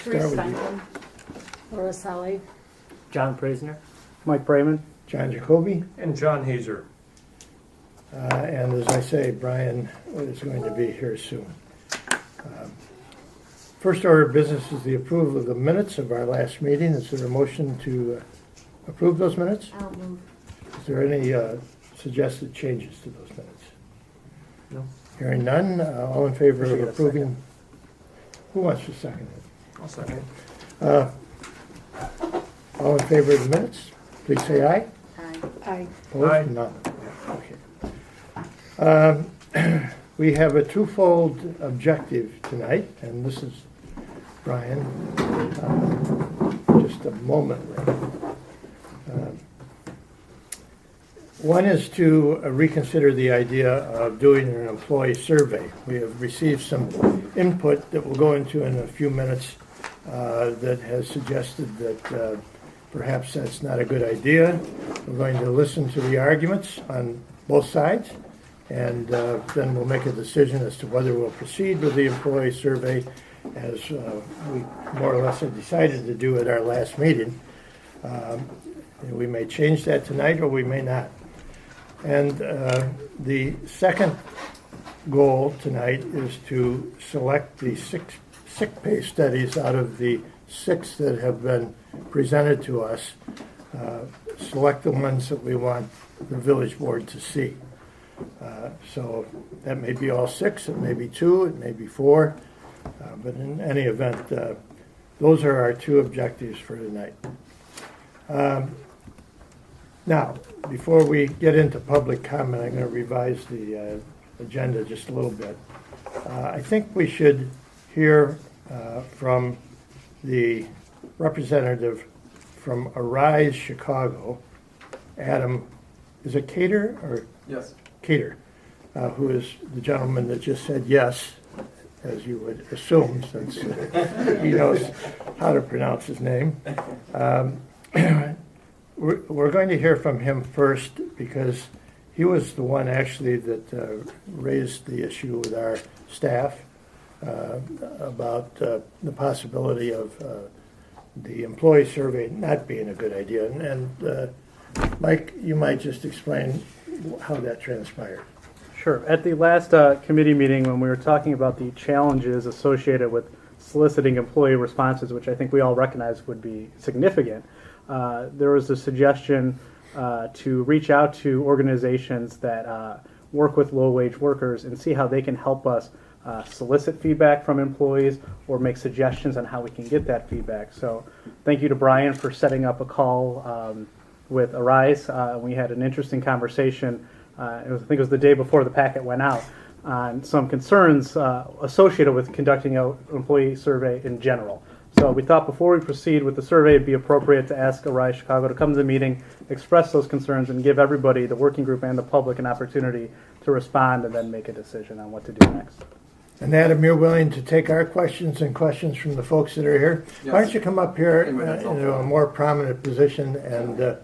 Teresa Steinman. Laura Sally. John Prisner. Mike Brayman. John Jacoby. And John Hazer. And as I say, Brian is going to be here soon. First order of business is the approval of the minutes of our last meeting. Is there a motion to approve those minutes? I'll move. Is there any suggested changes to those minutes? No. Hearing none, all in favor Should of get a approving? second. Who wants to second it? I'll second. All in favor of the minutes, please say aye. Aye. Opposed? Aye. None. Okay. We have a twofold objective tonight, and this is Brian, just a moment. One is to reconsider the idea of doing an employee survey. We have received some input that we'll go into in a few minutes that has suggested that perhaps that's not a good idea. We're going to listen to the arguments on both sides, and then we'll make a decision as to whether we'll proceed with the employee survey as we more or less had decided to do at our last meeting. We may change that tonight or we may not. And the second goal tonight is to select the six sick pay studies out of the 6 that have been presented to us, select the ones that we want the village board to see. So that may be all 6, it may be 2, it may be 4, but in any event, those are our 2 objectives for tonight. Now, before we get into public comment, I'm going to revise the agenda just a little bit. I think we should hear from the representative from Arise Chicago, Adam, is it Cater or? Yes. Cater, who is the gentleman that just said yes, as you would assume, since he knows how to pronounce his name. We're going to hear from him first because he was the one actually that raised the issue with our staff about the possibility of the employee survey not being a good idea. And Mike, you might just explain how that transpired. Sure. At the last committee meeting, when we were talking about the challenges associated with soliciting employee responses, which I think we all recognize would be significant, there was a suggestion to reach out to organizations that work with low-wage workers and see how they can help us solicit feedback from employees or make suggestions on how we can get that feedback. So thank you to Brian for setting up a call with Arise. We had an interesting conversation. I think it was the day before the packet went out on some concerns associated with conducting an employee survey in general. So we thought before we proceed with the survey, it'd be appropriate to ask Arise Chicago to come to the meeting, express those concerns, and give everybody, the working group and the public, an opportunity to respond and then make a decision on what to do next. And Adam, you're willing to take our questions and questions from the folks that are here? Yes. Why don't you come up here Anyway, into a more prominent position and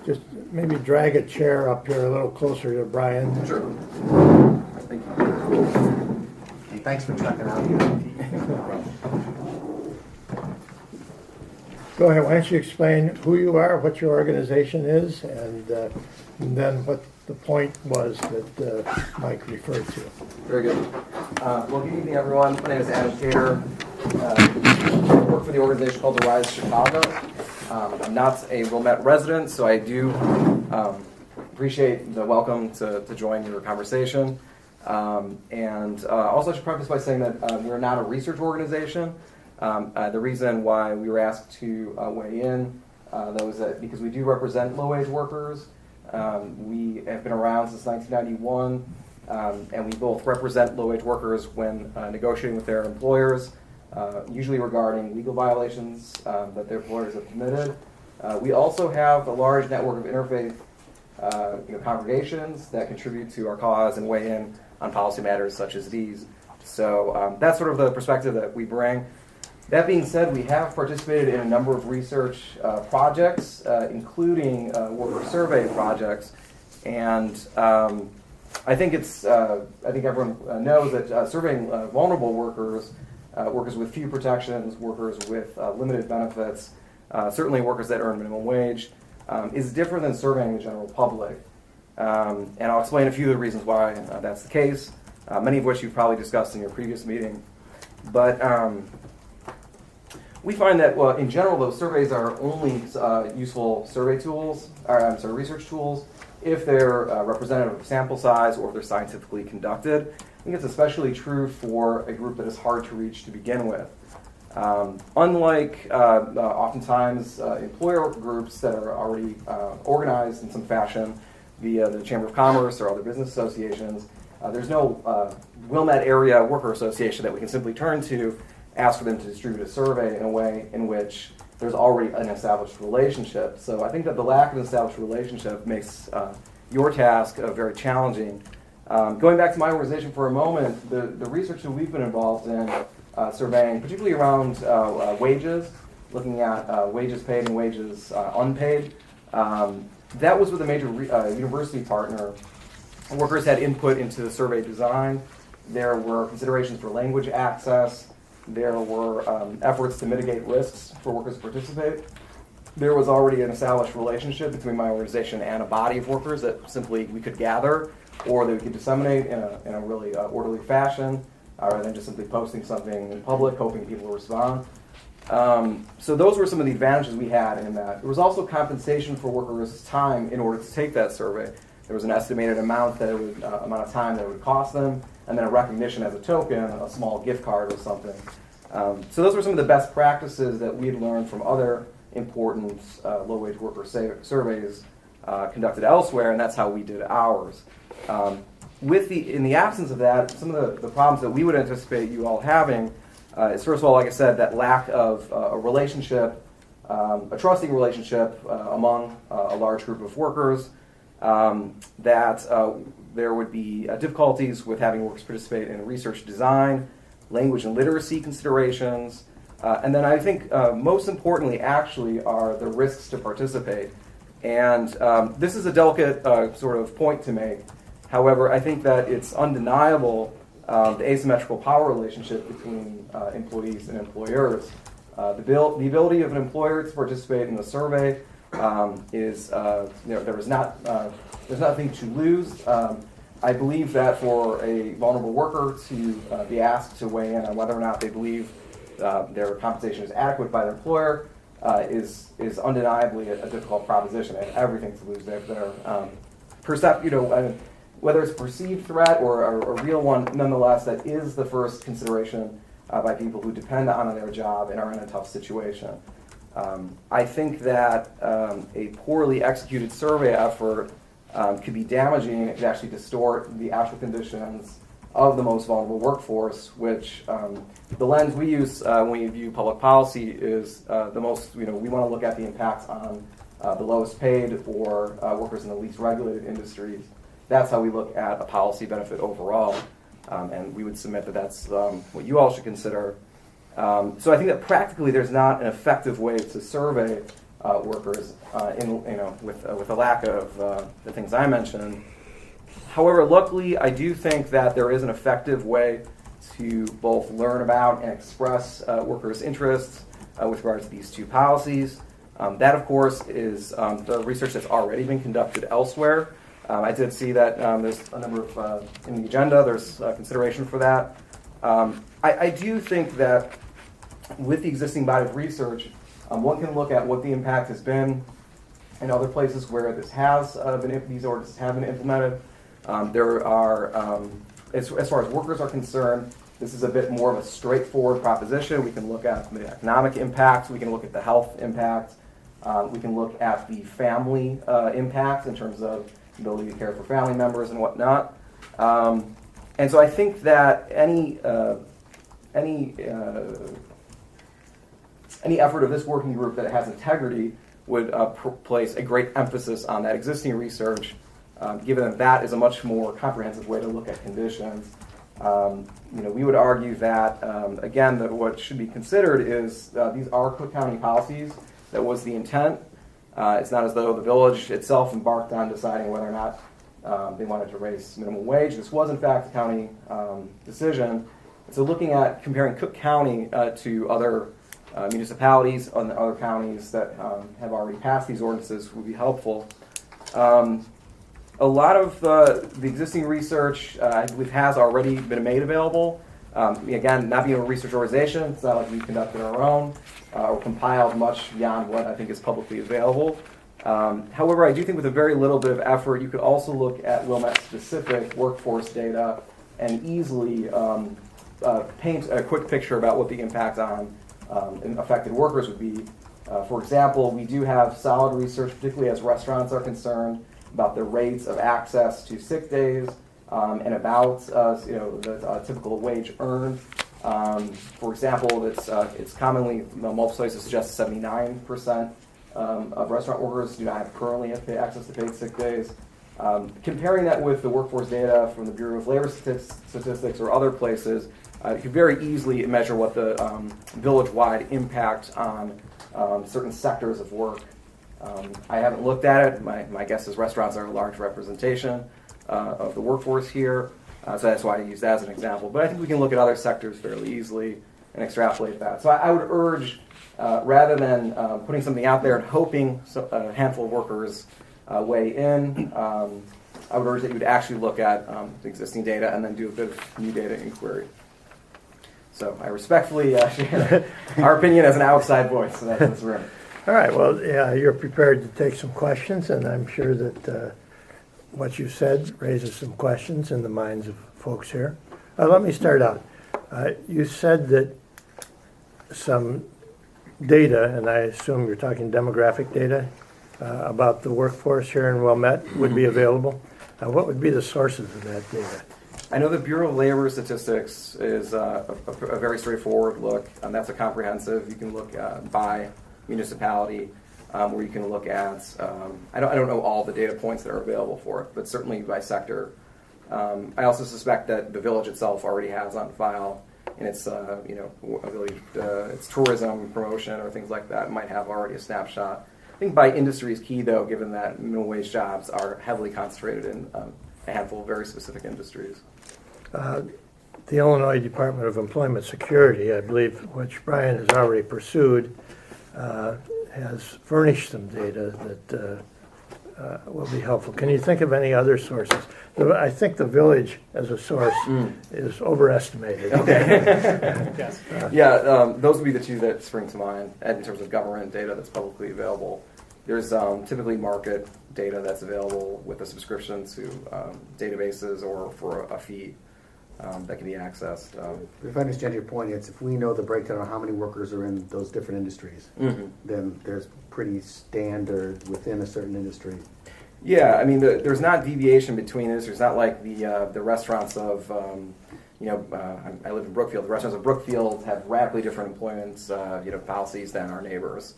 just maybe drag a chair up here a little closer to Brian. Sure. Thank you. Hey, thanks for checking out. Go ahead, why don't you explain who you are, what your organization is, and then what the point was that Mike referred to. Very good. Well, good evening, everyone. My name is Adam Cater. I work for the organization called Arise Chicago. I'm not a Wilmette resident, so I do appreciate the welcome to join your conversation. And also I should preface by saying that we're not a research organization. The reason why we were asked to weigh in, though, is that because we do represent low-wage workers. We have been around since 1991, and we both represent low-wage workers when negotiating with their employers, usually regarding legal violations that their employers have committed. We also have a large network of interfaith congregations that contribute to our cause and weigh in on policy matters such as these. So that's sort of the perspective that we bring. That being said, we have participated in a number of research projects, including worker survey projects, and I think everyone knows that surveying vulnerable workers workers with few protections, workers with limited benefits, certainly workers that earn minimum wage, is different than surveying the general public. And I'll explain a few of the reasons why that's the case, many of which you've probably discussed in your previous meeting. But we find that, well, in general, those surveys are only useful research tools if they're representative of sample size or if they're scientifically conducted. I think it's especially true for a group that is hard to reach to begin with. Unlike oftentimes employer groups that are already organized in some fashion via the Chamber of Commerce or other business associations, there's no Wilmette area worker association that we can simply turn to, ask for them to distribute a survey in a way in which there's already an established relationship. So I think that the lack of an established relationship makes your task very challenging. Going back to my organization for a moment, the research that we've been involved in surveying, particularly around wages, looking at wages paid and wages unpaid, that was with a major university partner. Workers had input into the survey design. There were considerations for language access. There were efforts to mitigate risks for workers to participate. There was already an established relationship between my organization and a body of workers that simply we could gather or that we could disseminate in a really orderly fashion, rather than just simply posting something in public, hoping people will respond. So those were some of the advantages we had in that. There was also compensation for workers' time in order to take that survey. There was an estimated amount amount of time that it would cost them, and then a recognition as a token, a small gift card or something. So those were some of the best practices that we had learned from other important low-wage worker surveys conducted elsewhere, and that's how we did ours. In the absence of that, some of the problems that we would anticipate you all having is, first of all, like I said, that lack of a relationship, a trusting relationship among a large group of workers, that there would be difficulties with having workers participate in research design, language and literacy considerations, and then I think most importantly actually are the risks to participate. And this is a delicate sort of point to make. However, I think that it's undeniable the asymmetrical power relationship between employees and employers. The ability of an employer to participate in the survey is there's nothing to lose. I believe that for a vulnerable worker to be asked to weigh in on whether or not they believe their compensation is adequate by their employer is undeniably a difficult proposition. They have everything to lose. They have their whether it's a perceived threat or a real one, nonetheless, that is the first consideration by people who depend on their job and are in a tough situation. I think that a poorly executed survey effort could be damaging. It could actually distort the actual conditions of the most vulnerable workforce, which the lens we use when we view public policy is the most, we want to look at the impacts on the lowest paid or workers in the least regulated industries. That's how we look at a policy benefit overall, and we would submit that that's what you all should consider. So I think that practically there's not an effective way to survey workers with a lack of the things I mentioned. However, luckily, I do think that there is an effective way to both learn about and express workers' interests with regard to these two policies. That, of course, is the research that's already been conducted elsewhere. I did see that there's a number of, in the agenda, there's consideration for that. I do think that with the existing body of research, one can look at what the impact has been in other places where this has these ordinances have been implemented. There are, as far as workers are concerned, this is a bit more of a straightforward proposition. We can look at the economic impact. We can look at the health impact. We can look at the family impact in terms of ability to care for family members and whatnot. And so I think that any effort of this working group that has integrity would place a great emphasis on that existing research, given that that is a much more comprehensive way to look at conditions. We would argue that, again, that what should be considered is these are Cook County policies. That was the intent. It's not as though the village itself embarked on deciding whether or not they wanted to raise minimum wage. This was, in fact, a county decision So looking at comparing Cook County to other municipalities and other counties that have already passed these ordinances would be helpful. A lot of the existing research, I believe, has already been made available. Again, not being a research organization, it's not like we conducted our own or compiled much beyond what I think is publicly available. However, I do think with a very little bit of effort, you could also look at Wilmette-specific workforce data and easily paint a quick picture about what the impact on affected workers would be. For example, we do have solid research, particularly as restaurants are concerned, about the rates of access to sick days and about the typical wage earned. For example, it's commonly multiple studies suggest 79% of restaurant workers do not have currently have access to paid sick days. Comparing that with the workforce data from the Bureau of Labor Statistics or other places, you can very easily measure what the village-wide impact on certain sectors of work. I haven't looked at it. My guess is restaurants are a large representation of the workforce here, so that's why I use that as an example. But I think we can look at other sectors fairly easily and extrapolate that. So I would urge, rather than putting something out there and hoping a handful of workers weigh in, I would urge that you would actually look at the existing data and then do a bit of new data inquiry. So I respectfully share our opinion as an outside voice in this room. All right, well, yeah, you're prepared to take some questions, and I'm sure that what you said raises some questions in the minds of folks here. Let me start out. You said that some data, and I assume you're talking demographic data, about the workforce here in Wilmette would be available. What would be the sources of that data? I know the Bureau of Labor Statistics is a very straightforward look, and that's a comprehensive. You can look by municipality, where you can look at, I don't know all the data points that are available for it, but certainly by sector. I also suspect that the village itself already has on file in its, its tourism promotion or things like that. It might have already a snapshot. I think by industry is key, though, given that minimum wage jobs are heavily concentrated in a handful of very specific industries. The Illinois Department of Employment Security, I believe, which Brian has already pursued, has furnished some data that will be helpful. Can you think of any other sources? I think the village as a source is overestimated. Okay. Yes. Those would be the two that spring to mind in terms of government data that's publicly available. There's typically market data that's available with a subscription to databases or for a fee that can be accessed. If I understand your point, it's if we know the breakdown of how many workers are in those different industries, then there's pretty standard within a certain industry. Yeah, I mean, there's not deviation between this. There's not like the restaurants of, I live in Brookfield. The restaurants of Brookfield have radically different employment, policies than our neighbors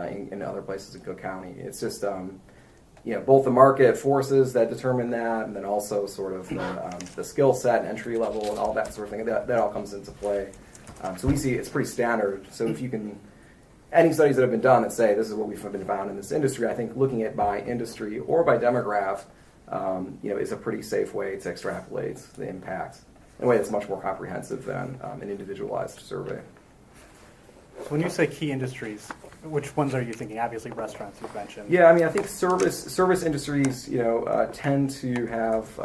in other places in Cook County. It's just, both the market forces that determine that, and then also sort of the skill set and entry level and all that sort of thing. That all comes into play. So we see it's pretty standard. So if you can, any studies that have been done that say this is what we've been found in this industry, I think looking at by industry or by demograph, is a pretty safe way to extrapolate the impact in a way that's much more comprehensive than an individualized survey. So when you say key industries, which ones are you thinking? Obviously, restaurants you've mentioned. Yeah, I mean, I think service industries, tend to have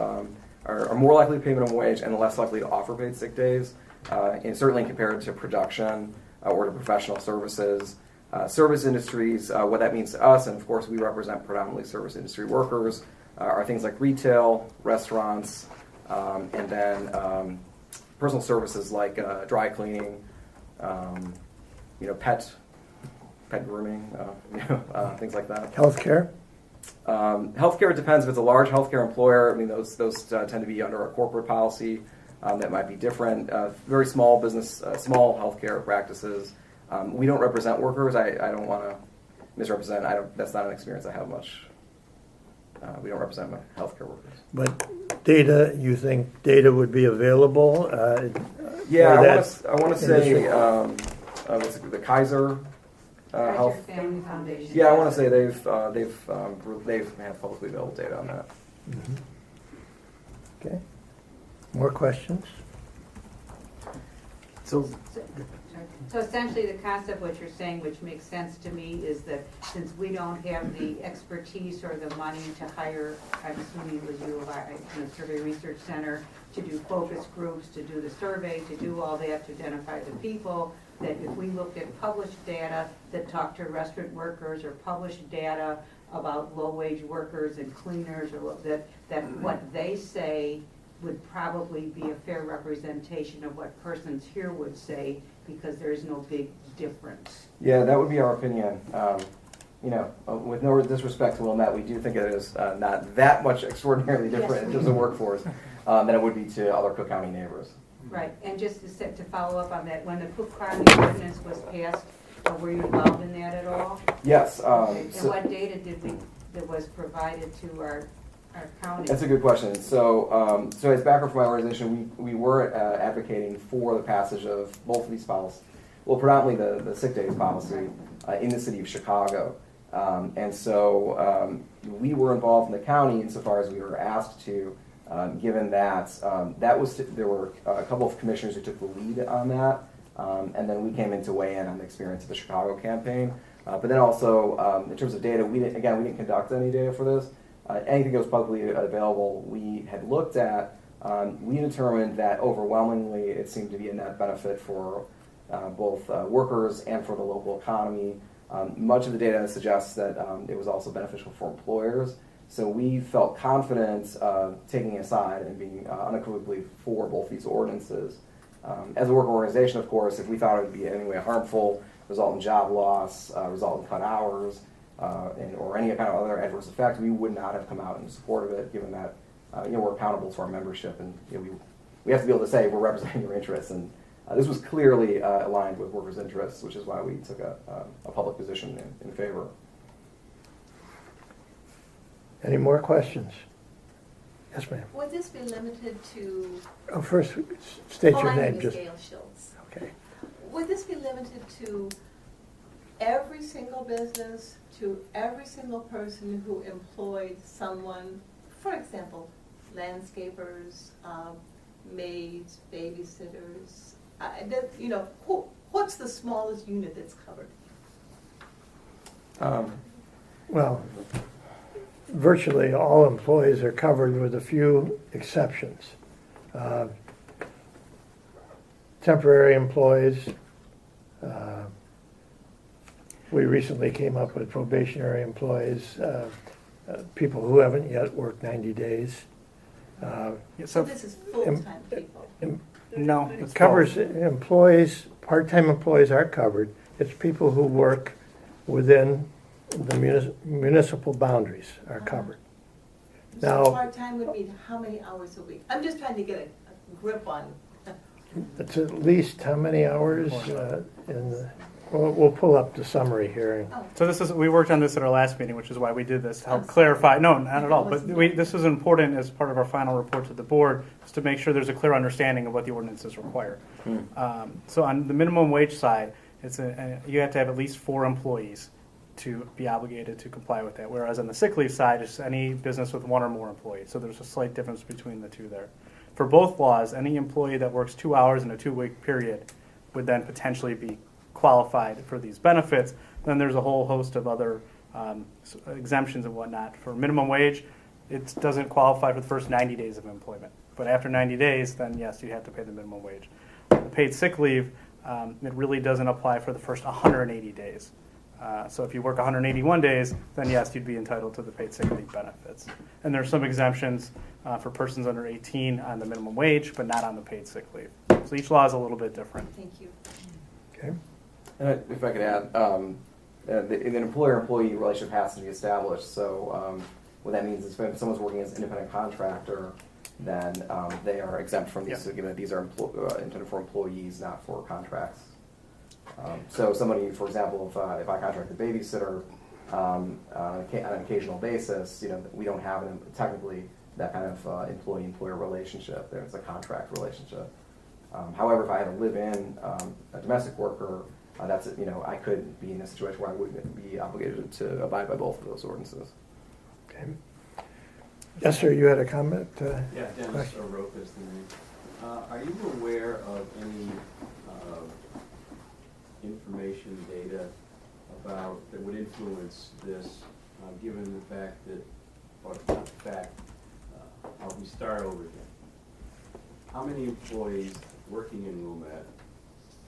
are more likely to pay minimum wage and less likely to offer paid sick days, and certainly compared to production or to professional services. Service industries, what that means to us, and of course we represent predominantly service industry workers, are things like retail, restaurants, and then personal services like dry cleaning, pet grooming, things like that. Healthcare? Healthcare depends. If it's a large healthcare employer, I mean, those tend to be under a corporate policy that might be different. Very small business, small healthcare practices. We don't represent workers. I don't want to misrepresent. That's not an experience I have much. We don't represent healthcare workers. But data, you think data would be available? Yeah, I want to say the Kaiser Health Family Foundation. Yeah, I want to say they've had publicly available data on that. Okay. More questions? So, So essentially, the concept, what you're saying, which makes sense to me, is that since we don't have the expertise or the money to hire, I'm assuming it was you, the Survey Research Center, to do focus groups, to do the survey, to do all that, to identify the people, that if we looked at published data that talked to restaurant workers or published data about low-wage workers and cleaners, or that what they say would probably be a fair representation of what persons here would say, because there is no big difference. Yeah, that would be our opinion. With no disrespect to Wilmette, we do think it is not that much extraordinarily different in terms of workforce than it would be to other Cook County neighbors. Right, and just to follow up on that, when the Cook County ordinance was passed, were you involved in that at all? Yes. Okay. And what data that was provided to our county? That's a good question. So, as background for my organization, we were advocating for the passage of both of these policies. Well, predominantly the sick days policy in the city of Chicago. And so we were involved in the county insofar as we were asked to, given that there were a couple of commissioners who took the lead on that. And then we came in to weigh in on the experience of the Chicago campaign. But then also, in terms of data, we didn't conduct any data for this. Anything that was publicly available, we had looked at. We determined that overwhelmingly it seemed to be a net benefit for both workers and for the local economy. Much of the data suggests that it was also beneficial for employers. So we felt confident taking aside and being unequivocally for both these ordinances. As a work organization, of course, if we thought it would be in any way harmful, result in job loss, result in cut hours, or any kind of other adverse effect, we would not have come out in support of it, given that we're accountable to our membership, and we have to be able to say we're representing your interests. And this was clearly aligned with workers' interests, which is why we took a public position in favor. Any more questions? Yes, ma'am. Would this be limited to? Oh, first, state your my name. name is Just Gail Schultz. okay. Would this be limited to every single business, to every single person who employed someone, for example, landscapers, maids, babysitters? What's the smallest unit that's covered? Well, virtually all employees are covered with a few exceptions. Temporary employees. We recently came up with probationary employees, people who haven't yet worked 90 days. So this is full-time people. No, It it's covers both. employees, part-time employees are covered. It's people who work within the municipal boundaries are covered. So Now- part-time would mean how many hours a week? I'm just trying to get a grip on. It's at least how many hours we'll pull up the summary here. So we worked on this at our last meeting, which is why we did this, to help clarify. No, not at all. But this is important as part of our final report to the board, is to make sure there's a clear understanding of what the ordinances require. So on the minimum wage side, you have to have at least 4 employees to be obligated to comply with that. Whereas on the sick leave side, it's any business with 1 or more employees. So there's a slight difference between the two there. For both laws, any employee that works 2 hours in a 2-week period would then potentially be qualified for these benefits. Then there's a whole host of other exemptions and whatnot. For minimum wage, it doesn't qualify for the first 90 days of employment. But after 90 days, then yes, you have to pay the minimum wage. The paid sick leave, it really doesn't apply for the first 180 days. So if you work 181 days, then yes, you'd be entitled to the paid sick leave benefits. And there's some exemptions for persons under 18 on the minimum wage, but not on the paid sick leave. So each law is a little bit different. Thank you. Okay. And if I could add, an employer-employee relationship has to be established. So what that means is if someone's working as an independent contractor, then they are exempt from these, given that these are intended for employees, not for contracts. So somebody, for example, if I contract a babysitter on an occasional basis, we don't have technically that kind of employee-employer relationship. It's a contract relationship. However, if I had a live-in a domestic worker, that's I could be in a situation where I wouldn't be obligated to abide by both of those ordinances. Okay. Yes, sir. You had a comment. Yeah, Dennis Rope is the name. Are you aware of any of information, data about, that would influence this, given the fact that, or not the fact, we start over again. How many employees working in Wilmette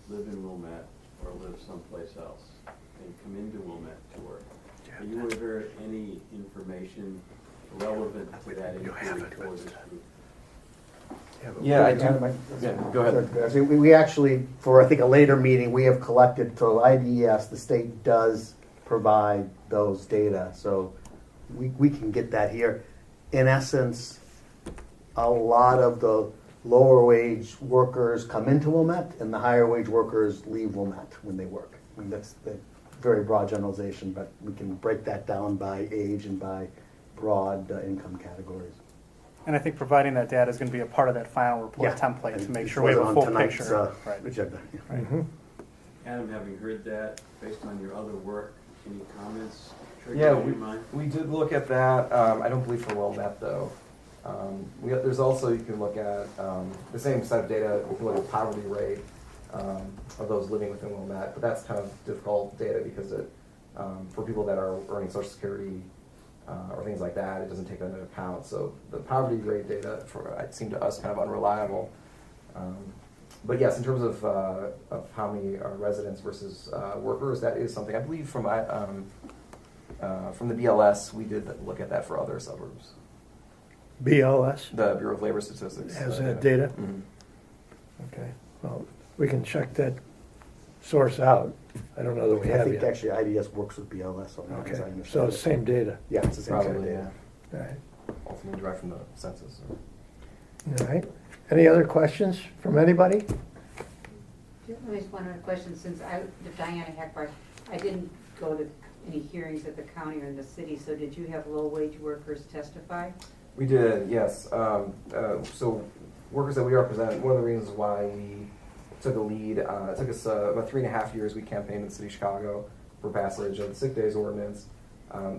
live in Wilmette or live someplace else and come into Wilmette to work? Are you aware of any information relevant to that inquiry for this group? Yeah, I do. Yeah, go ahead. So we actually, for I think a later meeting, we have collected through IDES, the state does provide those data. So we can get that here. In essence, a lot of the lower wage workers come into Wilmette and the higher wage workers leave Wilmette when they work. I mean, that's the very broad generalization, but we can break that down by age and by broad income categories. And I think providing that data is going to be a part of that final report template to make sure we have a full picture. Right. Right. Mhm. Adam, having heard that, based on your other work, any comments trigger Yeah, in your mind? we did look at that. I don't believe for Wilmette though. There's also, you can look at the same set of data. You can look at poverty rate of those living within Wilmette, but that's kind of difficult data because it for people that are earning Social Security or things like that, it doesn't take that into account. So the poverty rate data it seemed to us kind of unreliable. But yes, in terms of how many are residents versus workers, that is something I believe from the BLS we did look at that for other suburbs. BLS The Bureau of Labor Statistics has that data? Mhm. Okay, well, we can check that source out. I don't know that we I have think yet. actually IDS works with BLS on that. Okay, as I understand so it's it. the same data. Yeah, it's the same kind of Probably, data. yeah. All right. Ultimately derived from the census. All right. Any other questions from anybody? Let me ask one other question, since Diana Hackbar, I didn't go to any hearings at the county or in the city, so did you have low-wage workers testify? We did, yes. So workers that we represent, one of the reasons why we took a lead, it took us about 3.5 years, we campaigned in the city of Chicago for passage of the sick days ordinance.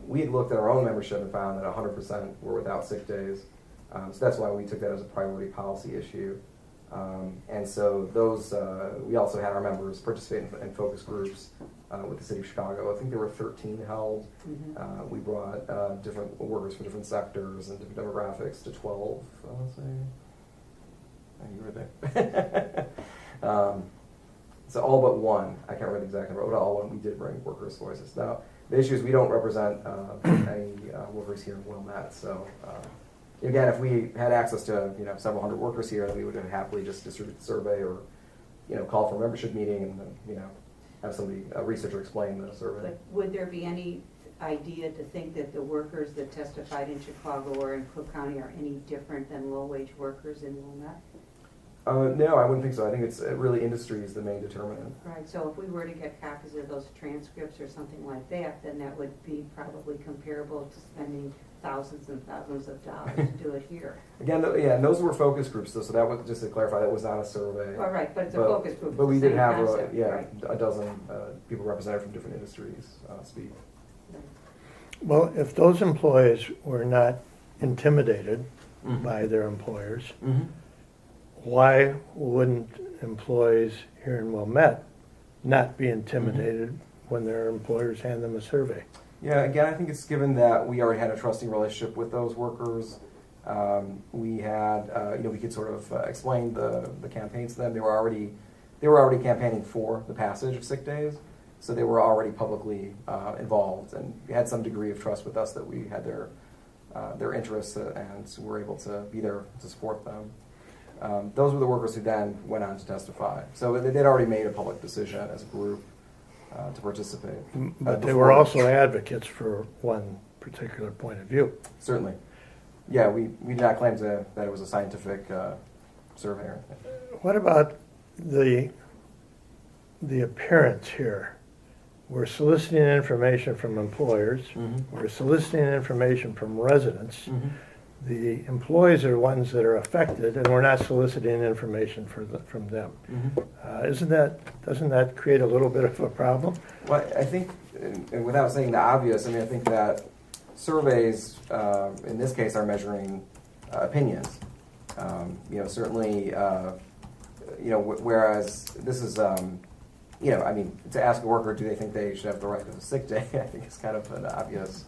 We had looked at our own membership and found that 100% were without sick days. So that's why we took that as a priority policy issue. And so those, we also had our members participate in focus groups with the city of Chicago. I think there were 13 held. Mm-hmm. We brought different workers from different sectors and different demographics to 12, I'll say. And you were there. So all but one, I can't remember the exact number, but all one, we did bring workers' voices. Now, the issue is we don't represent any workers here in Wilmette, so again, if we had access to several hundred workers here, then we would happily just distribute the survey or call for a membership meeting and then have somebody, a researcher, explain the survey. But would there be any idea to think that the workers that testified in Chicago or in Cook County are any different than low-wage workers in Wilmette? No, I wouldn't think so. I think it's really industry is the main determinant. Right, so if we were to get copies of those transcripts or something like that, then that would be probably comparable to spending thousands and thousands of dollars to do it here. Again, and those were focus groups, so that was, just to clarify, that was not a survey. All right, but it's a focus group. But we did have concept, a right. dozen people represented from different industries speak. Well, if those employees were not intimidated by their employers, why wouldn't employees here in Wilmette not be intimidated when their employers hand them a survey? Yeah, again, I think it's given that we already had a trusting relationship with those workers. We had, we could sort of explain the campaigns to them. They were already campaigning for the passage of sick days, so they were already publicly involved and had some degree of trust with us that we had their interests and were able to be there to support them. Those were the workers who then went on to testify. So they'd already made a public decision as a group to participate. But they were also advocates for one particular point of view. Certainly. Yeah, we did not claim that it was a scientific survey or anything. What about the appearance here? We're soliciting information from employers. We're soliciting information from residents. The employees are the ones that are affected, and we're not soliciting information from them. Doesn't that create a little bit of a problem? Well, I think, and without saying the obvious, I think that surveys, in this case, are measuring opinions. Certainly, whereas this is, I mean, to ask a worker, do they think they should have the right to a sick day? I think it's kind of an obvious,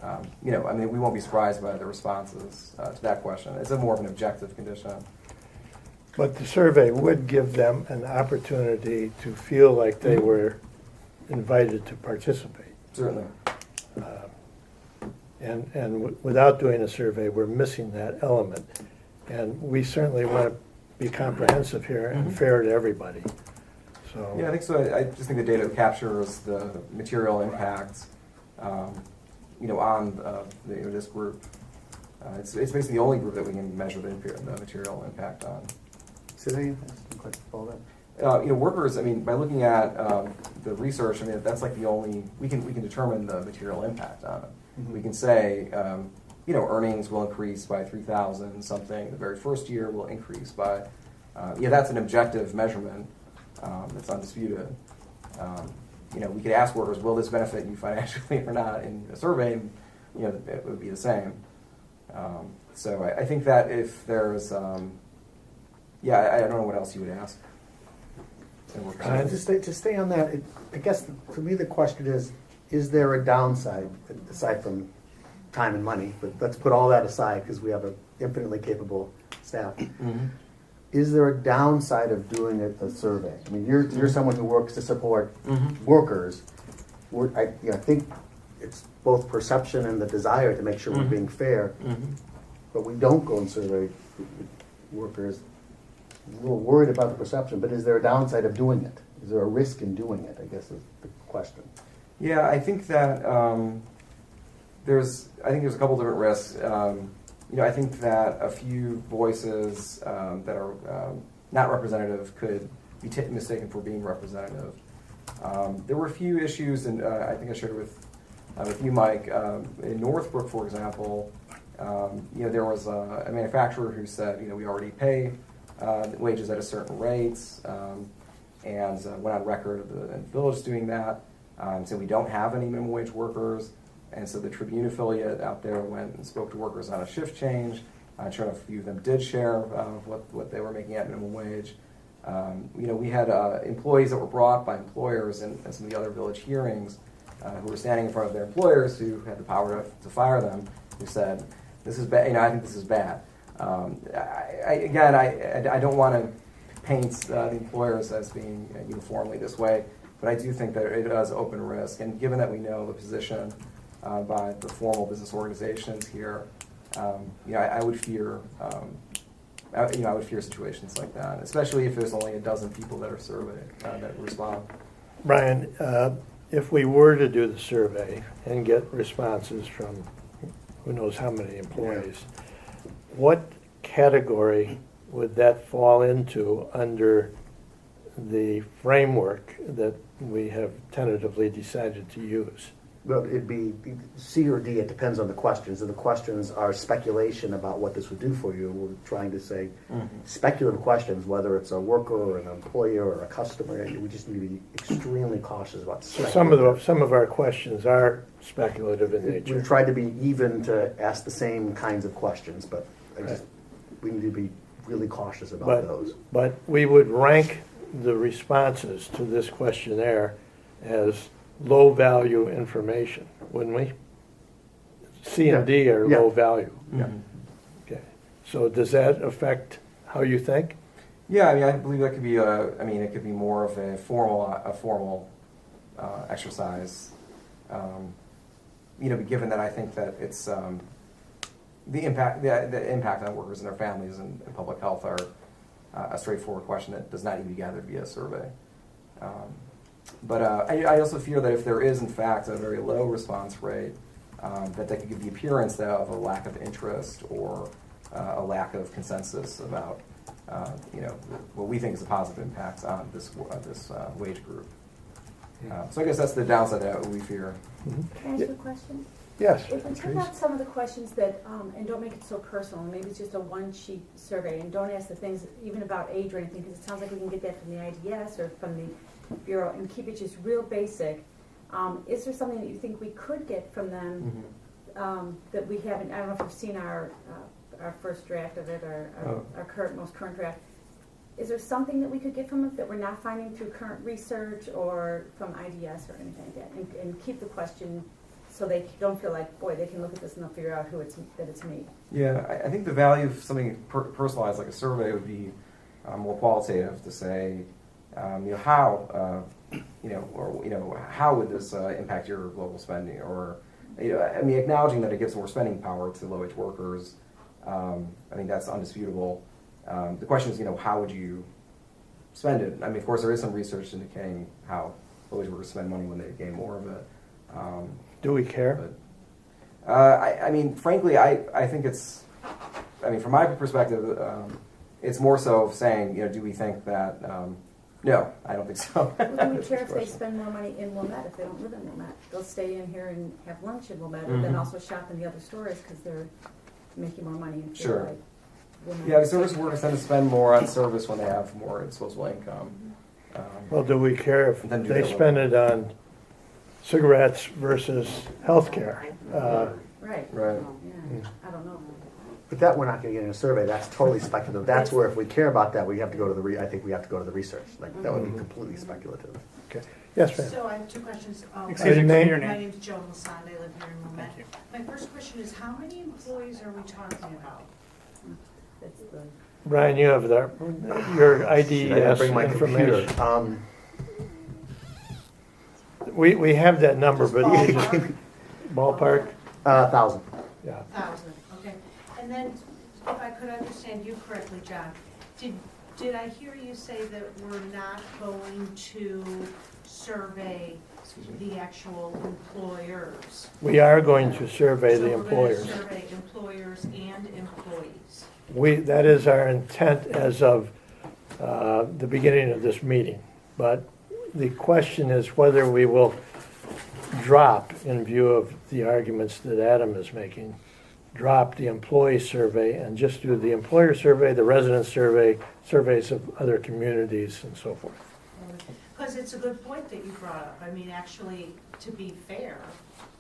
I mean, we won't be surprised by the responses to that question. It's a more of an objective condition. But the survey would give them an opportunity to feel like they were invited to participate. Certainly. And without doing a survey, we're missing that element. And we certainly want to be comprehensive here and fair to everybody. So Yeah, I think so. I just think the data captures the material impacts, on this group. It's basically the only group that we can measure the material impact on. Say that again? I didn't quite follow that. Workers. I mean, by looking at the research, I mean that's like the only we can determine the material impact on it. Mm-hmm. We can say, earnings will increase by 3,000 something. The very first year will increase by. That's an objective measurement. That's undisputed. We could ask workers, will this benefit you financially or not? In a survey, it would be the same. So I think that if there's, I don't know what else you would ask. To stay on that, I guess for me the question is there a downside, aside from time and money, but let's put all that aside because we have an infinitely capable staff. Mm-hmm. Is there a downside of doing a survey? I mean, you're someone who works to support workers. I think it's both perception and the desire to make sure we're being fair, but we don't go and survey workers. I'm a little worried about the perception, but is there a downside of doing it? Is there a risk in doing it, I guess is the question. Yeah, I think that there's a couple different risks. I think that a few voices that are not representative could be mistaken for being representative. There were a few issues, and I think I shared it with you, Mike. In Northbrook, for example, there was a manufacturer who said, we already pay wages at a certain rates, and went on record of the village doing that. So we don't have any minimum wage workers. And so the Tribune affiliate out there went and spoke to workers on a shift change. Sure enough, a few of them did share what they were making at minimum wage. We had employees that were brought by employers in some of the other village hearings who were standing in front of their employers who had the power to fire them, who said, this is bad, I think this is bad. I don't want to paint the employers as being uniformly this way, but I do think that it does open risk. And given that we know the position by the formal business organizations here, I would fear, I would fear situations like that, especially if there's only a dozen people that are surveyed that respond. Brian, if we were to do the survey and get responses from who knows how many employees, what category would that fall into under the framework that we have tentatively decided to use? Well, it'd be C or D, it depends on the questions. If the questions are speculation about what this would do for you, we're trying to say speculative questions, whether it's a worker or an employer or a customer, we just need to be extremely cautious about So some of our questions are speculative in nature. We've tried to be even to ask the same kinds of questions, but we need to be really cautious about those. But we would rank the responses to this questionnaire as low-value information, wouldn't we? C and D are low value. Yeah. Okay. So does that affect how you think? Yeah, I believe that could be it could be more of a formal exercise. Given that I think that it's the impact on workers and their families and public health are a straightforward question that does not need to be gathered via survey. But I also fear that if there is, in fact, a very low response rate, that could give the appearance of a lack of interest or a lack of consensus about, what we think is a positive impact on this wage group. So I guess that's the downside that we fear. Can I ask you a question? Yes. If we take out some of the questions that, and don't make it so personal, maybe it's just a one-sheet survey, and don't ask the things even about age or anything, because it sounds like we can get that from the IDS or from the Bureau, and keep it just real basic. Is there something that you think we could get from them that we haven't? I don't know if you've seen our first draft of it or our most current draft. is there something that we could get from it that we're not finding through current research or from IDS or anything like that? And keep the question so they don't feel like, boy, they can look at this and they'll figure out that it's me. Yeah, I think the value of something personalized like a survey would be more qualitative to say, how, how would this impact your global spending, or, acknowledging that it gives more spending power to low-wage workers. I think that's undisputable. The question is, how would you spend it? Of course, there is some research indicating how low-wage workers spend money when they gain more of it. Do we care? But, frankly, I think it's, from my perspective, it's more so saying, do we think that, no, I don't think so. Well, do we care if they spend more money in Wilmette if they don't live in Wilmette? They'll stay in here and have lunch in Wilmette, and then also shop in the other stores because they're making more money. And feel Sure. like Wilmette Yeah, the is service taking workers care tend of to spend more on service when they have more disposable income. Well, do we care if Then do they that spend it on cigarettes versus healthcare? Right. Right. Yeah, I don't know. But that we're not going to get in a survey. That's totally speculative. That's where if we care about that, we have to go to the. I think we have to go to the research. Like that would be completely speculative. Okay. Yes, ma'am. So I have two questions. Excuse me, name? your My name. name's Joe Lasande. I live here in Wilmette. My first question is, how many employees are we talking about? That's the, Brian, you have your I IDS bring my information. computer. We have that number, but you just ballpark? 1,000. Yeah. 1,000, okay. And then, if I could understand you correctly, John, did I hear you say that we're not going to survey the actual employers? We are going to survey So the we're employers. going to survey employers and employees. That is our intent as of the beginning of this meeting. But the question is whether we will drop, in view of the arguments that Adam is making, drop the employee survey and just do the employer survey, the resident survey, surveys of other communities and so forth. Because it's a good point that you brought up. Actually, to be fair,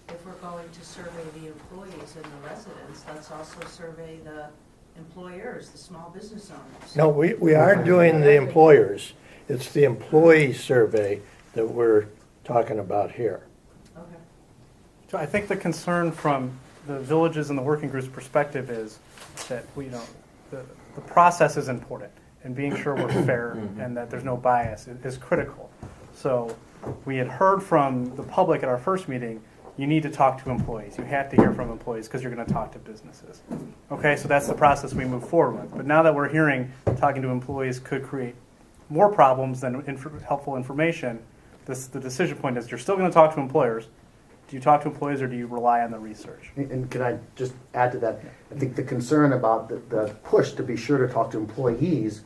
if we're going to survey the employees and the residents, let's also survey the employers, the small business owners. No, we are doing the employers. It's the employee survey that we're talking about here. Okay. So I think the concern from the villages and the working group's perspective is that the process is important, and being sure we're fair and that there's no bias is critical. So we had heard from the public at our first meeting, you need to talk to employees. You have to hear from employees because you're going to talk to businesses. Okay, so that's the process we move forward with. But now that we're hearing talking to employees could create more problems than helpful information, the decision point is you're still going to talk to employers. Do you talk to employees or do you rely on the research? And can I just add to that? I think the concern about the push to be sure to talk to employees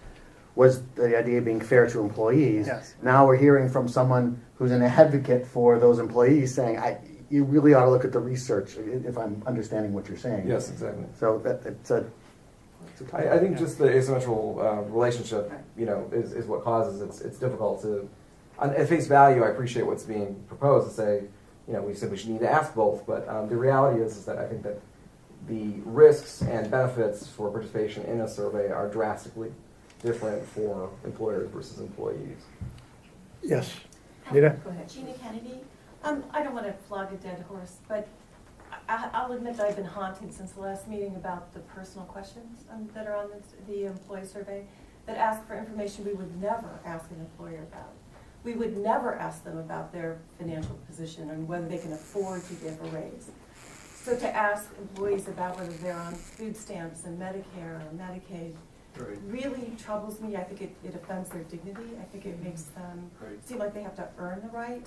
was the idea of being fair to employees. Yes. Now we're hearing from someone who's an advocate for those employees saying, you really ought to look at the research, if I'm understanding what you're saying. Yes, exactly. So I think just the asymmetrical relationship, is what causes it's difficult to. At face value, I appreciate what's being proposed to say, we said we should need to ask both, but the reality is that I think that the risks and benefits for participation in a survey are drastically different for employers versus employees. Yes. Nita? Go ahead. Gina Kennedy. I don't want to flog a dead horse, but I'll admit that I've been haunted since the last meeting about the personal questions that are on the employee survey that ask for information we would never ask an employer about. We would never ask them about their financial position and whether they can afford to give a raise. So to ask employees about whether they're on food stamps and Medicare or Medicaid really troubles me. I think it offends their dignity. I think it makes them seem like they have to earn the right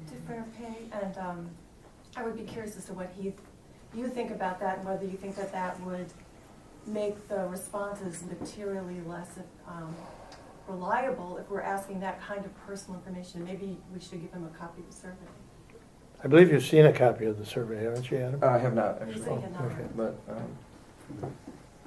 to fair pay. And I would be curious as to what you think about that and whether you think that would make the responses materially less reliable if we're asking that kind of personal information. Maybe we should give them a copy of the survey. I believe you've seen a copy of the survey, haven't you, Adam? I have not, actually. Yes, I have not. Okay. But,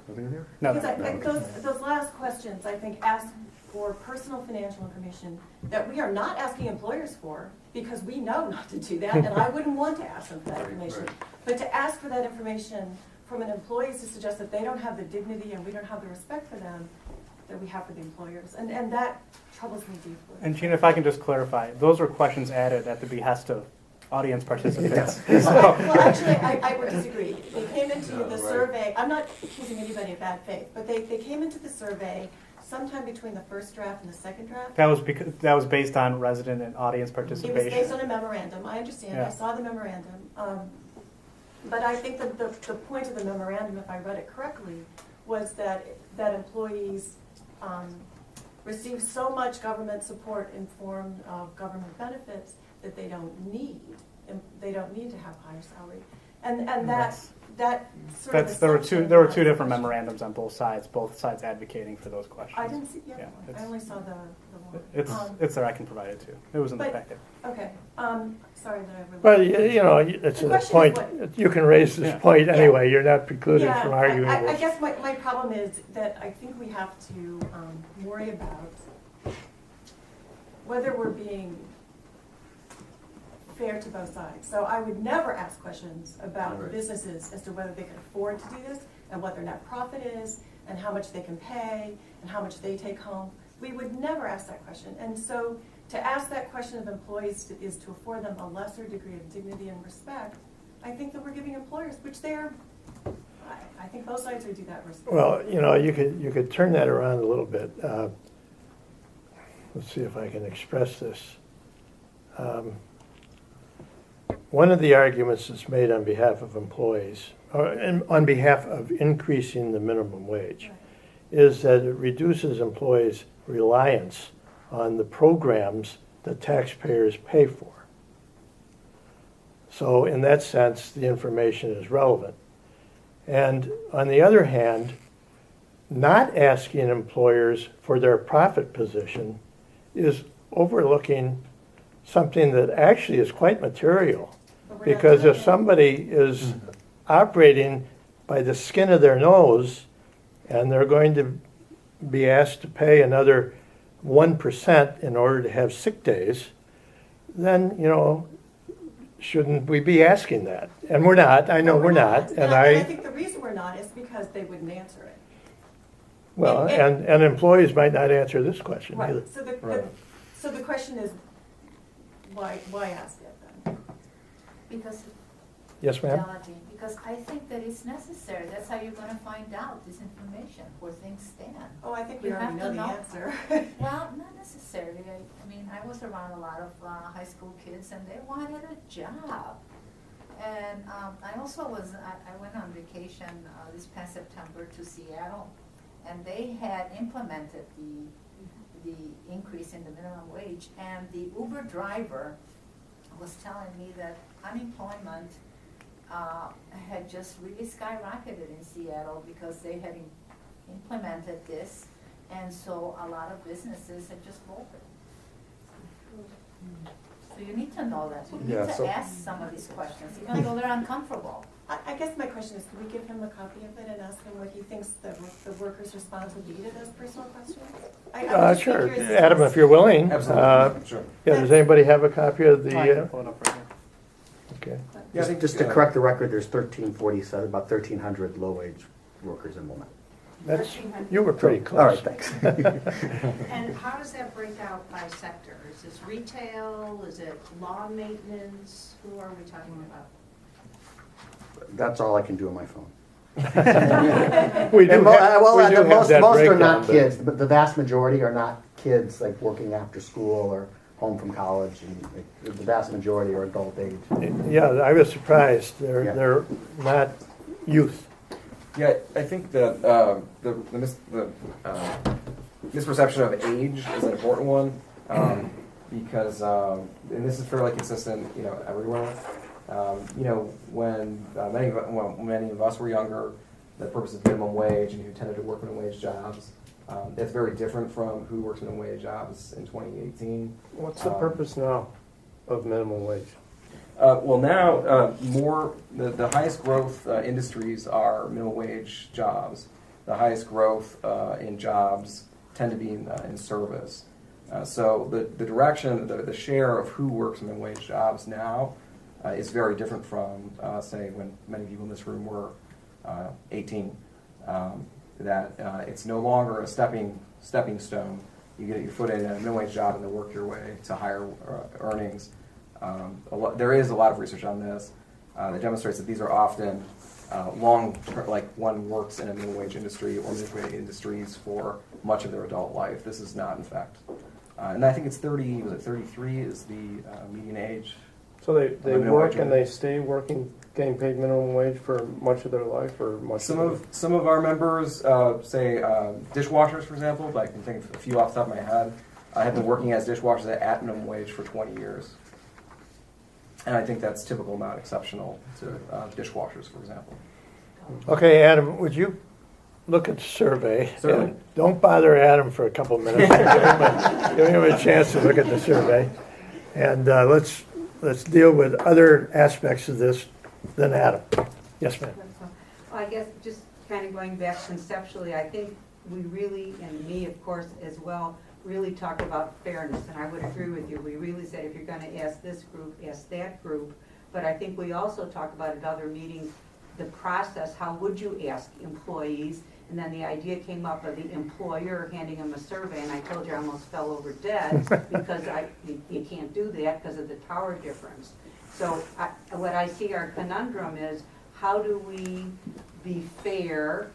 nothing in there? No, Because those last questions, I think, ask for personal financial information that we are not asking employers for because we know not to do that, and I wouldn't want to ask them for that information. But to ask for that information from an employee to suggest that they don't have the dignity and we don't have the respect for them that we have for the employers, and that troubles me deeply. And Gina, if I can just clarify, those were questions added at the behest of audience participants. Well, actually, I would disagree. They came into the survey, I'm not accusing anybody of bad faith, but they came into the survey sometime between the first draft and the second draft. That was based on resident and audience It was participation. based on a memorandum, I understand, Yeah. I saw the memorandum. But I think that the point of the memorandum, if I read it correctly, was that employees receive so much government support in form of government benefits that they don't need to have higher salary. And that sort of There were assumption two was- different memorandums on both sides advocating for those questions. I didn't see the other Yeah, one, I only saw the one. It's there. I can provide it too. It was in the but- packet. Okay, sorry that I really. Well, you know, it's The a question point, is you can raise this Yeah. point anyway, you're not precluded Yeah, from arguing I this. guess my problem is that I think we have to worry about whether we're being fair to both sides. So I would never ask questions about Right. businesses as to whether they can afford to do this and what their net profit is and how much they can pay and how much they take home. We would never ask that question. And so to ask that question of employees is to afford them a lesser degree of dignity and respect. I think that we're giving employers, which they're, I think both sides would do that respect. Well, you know, you could turn that around a little bit. Let's see if I can express this. One of the arguments that's made on behalf of employees, or on behalf of increasing the minimum wage, is that it reduces employees' reliance on the programs that taxpayers pay for. So in that sense, the information is relevant. And on the other hand, not asking employers for their profit position is overlooking something that actually is quite material. But we're not Because doing if it. somebody is operating by the skin of their nose and they're going to be asked to pay another 1% in order to have sick days, then, you know, shouldn't we be asking that? And we're not, I know But we're not, And and I I, think the reason we're not is because they wouldn't answer it. well, and- and employees might not answer this question either. Right, so Right. so the question is, why ask it then? Because, Yes, ma'am? Jean, because I think that it's necessary. That's how you're gonna find out this information, where things stand. Oh, I think we You already have know to the know. answer. Well, not necessarily. I mean, I was around a lot of high school kids and they wanted a job. And I also I went on vacation this past September to Seattle, and they had implemented the increase in the minimum wage, and the Uber driver was telling me that unemployment had just really skyrocketed in Seattle because they had implemented this, and so a lot of businesses had just bolted. So you need to know that. You Yeah, need so- to ask some of these questions, even though they're uncomfortable. I guess my question is, can we give him a copy of it and ask him what he thinks the worker's response would be to those personal questions? I would just be Sure, curious Adam, if you're willing. Absolutely, sure. Yeah, does anybody have a copy of the, I can pull it up right here. okay. Yeah, I think Just to correct the record, there's 1,347, about 1,300 low-wage workers in Wilmette. That's, you were pretty close. All right, thanks. And how does that break out by sector? Is this retail, is it lawn maintenance? Who are we talking about? That's all I can do on my phone. We do And have, well, we do have most that are breakdown, not but- kids, but the vast majority are not kids like working after school or home from college, and the vast majority are adult age. Yeah, I was surprised. Yeah. They're not youth. Yeah, I think the misperception of age is an important one, because, and this is fairly consistent, you know, everywhere. You know, when many of us were younger, the purpose of minimum wage and who tended to work minimum wage jobs, it's very different from who works minimum wage jobs in 2018. What's the purpose now of minimum wage? Well, now the highest growth industries are minimum wage jobs. The highest growth in jobs tend to be in service. So the direction, the share of who works minimum wage jobs now is very different from, say, when many people in this room were 18. that it's no longer a stepping stone. You get your foot in a minimum wage job and then work your way to higher earnings. There is a lot of research on this that demonstrates that these are often like one works in a minimum wage industry or minimum wage industries for much of their adult life. This is not, in fact. And I think it's 33 is the median age. So they minimum work wage and they stay working, getting paid minimum wage for much of their life, or much Some of of our members, say dishwashers, for example, but I can think of a few off the top of my head, have been working as dishwashers at minimum wage for 20 years. And I think that's typical, not exceptional to dishwashers, for example. Okay, Adam, would you look at the survey? Certainly. And don't bother Adam for a couple minutes. Give him a chance to look at the survey. And let's deal with other aspects of this than Adam. Yes, ma'am. I guess just kind of going back conceptually, I think we really, and me of course as well, really talked about fairness, and I would agree with you. We really said if you're going to ask this group, ask that group. But I think we also talked about at other meetings the process, how would you ask employees? And then the idea came up of the employer handing them a survey, and I told you I almost fell over dead because you can't do that because of the tower difference. So what I see our conundrum is, how do we be fair,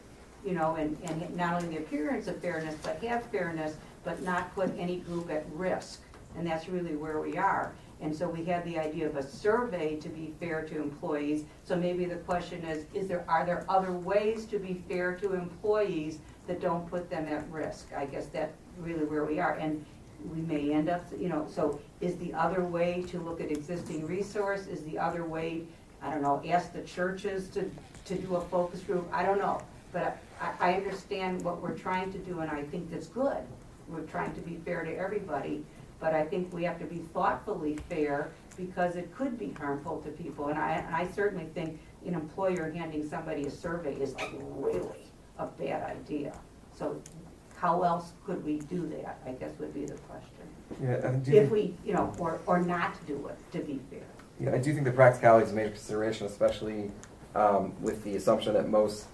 you know, and not only the appearance of fairness, but have fairness, but not put any group at risk. And that's really where we are. And so we had the idea of a survey to be fair to employees. So maybe the question is are there other ways to be fair to employees that don't put them at risk? I guess that's really where we are. And we may end up, you know, so is the other way to look at existing resource? Is the other way, I don't know, ask the churches to do a focus group? I don't know. But I understand what we're trying to do, and I think that's good. We're trying to be fair to everybody, but I think we have to be thoughtfully fair because it could be harmful to people. And I certainly think an employer handing somebody a survey is like really a bad idea. So how else could we do that, I guess would be the question. Yeah, if we, you know, or not do it, to be fair. Yeah, I do think the practicality is a major consideration, especially with the assumption that most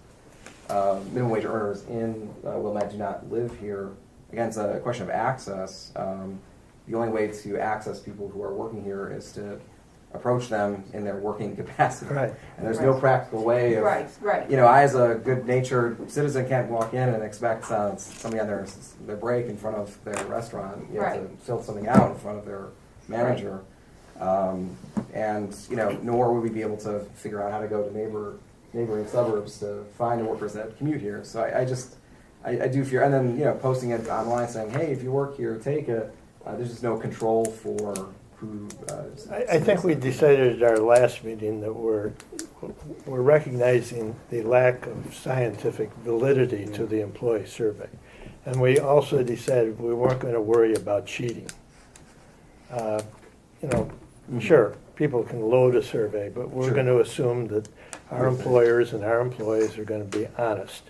minimum wage earners in Wilmette do not live here. Again, it's a question of access. The only way to access people who are working here is to approach them in their working capacity. Right. And there's no practical way of, Right. you know, I as a good-natured citizen can't walk in and expect somebody on their break in front of their restaurant, you know, to fill something out in front of their manager. And, you know, nor would we be able to figure out how to go to neighboring suburbs to find workers that commute here. So I do fear, and then, you know, posting it online saying, hey, if you work here, take it. There's just no control for who. I think we decided at our last meeting that we're recognizing the lack of scientific validity to the employee survey. And we also decided we weren't going to worry about cheating. You know, sure, people can load a survey, but we're going to assume that our employers and our employees are going to be honest.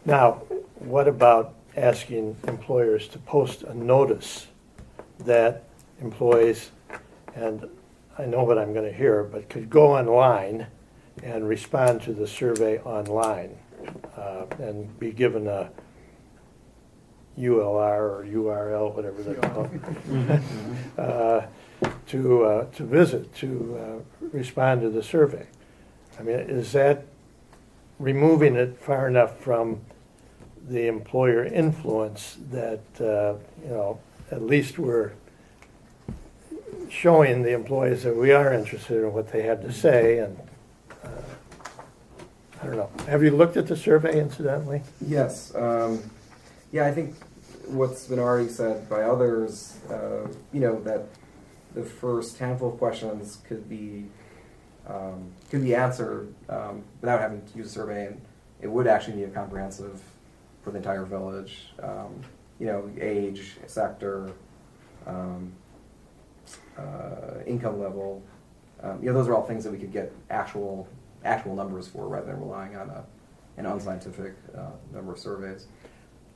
Now, what about asking employers to post a notice that employees, and I know what I'm going to hear, but could go online and respond to the survey online and be given a ULR or URL, whatever they're called, to visit, to respond to the survey. I mean, is that removing it far enough from the employer influence that, you know, at least we're showing the employees that we are interested in what they have to say, and I don't know. Have you looked at the survey, incidentally? Yes. Yeah, I think what's been already said by others, you know, that the first handful of questions could be answered without having to use a survey, and it would actually be a comprehensive for the entire village. You know, age, sector, income level. You know, those are all things that we could get actual numbers for rather than relying on an unscientific number of surveys.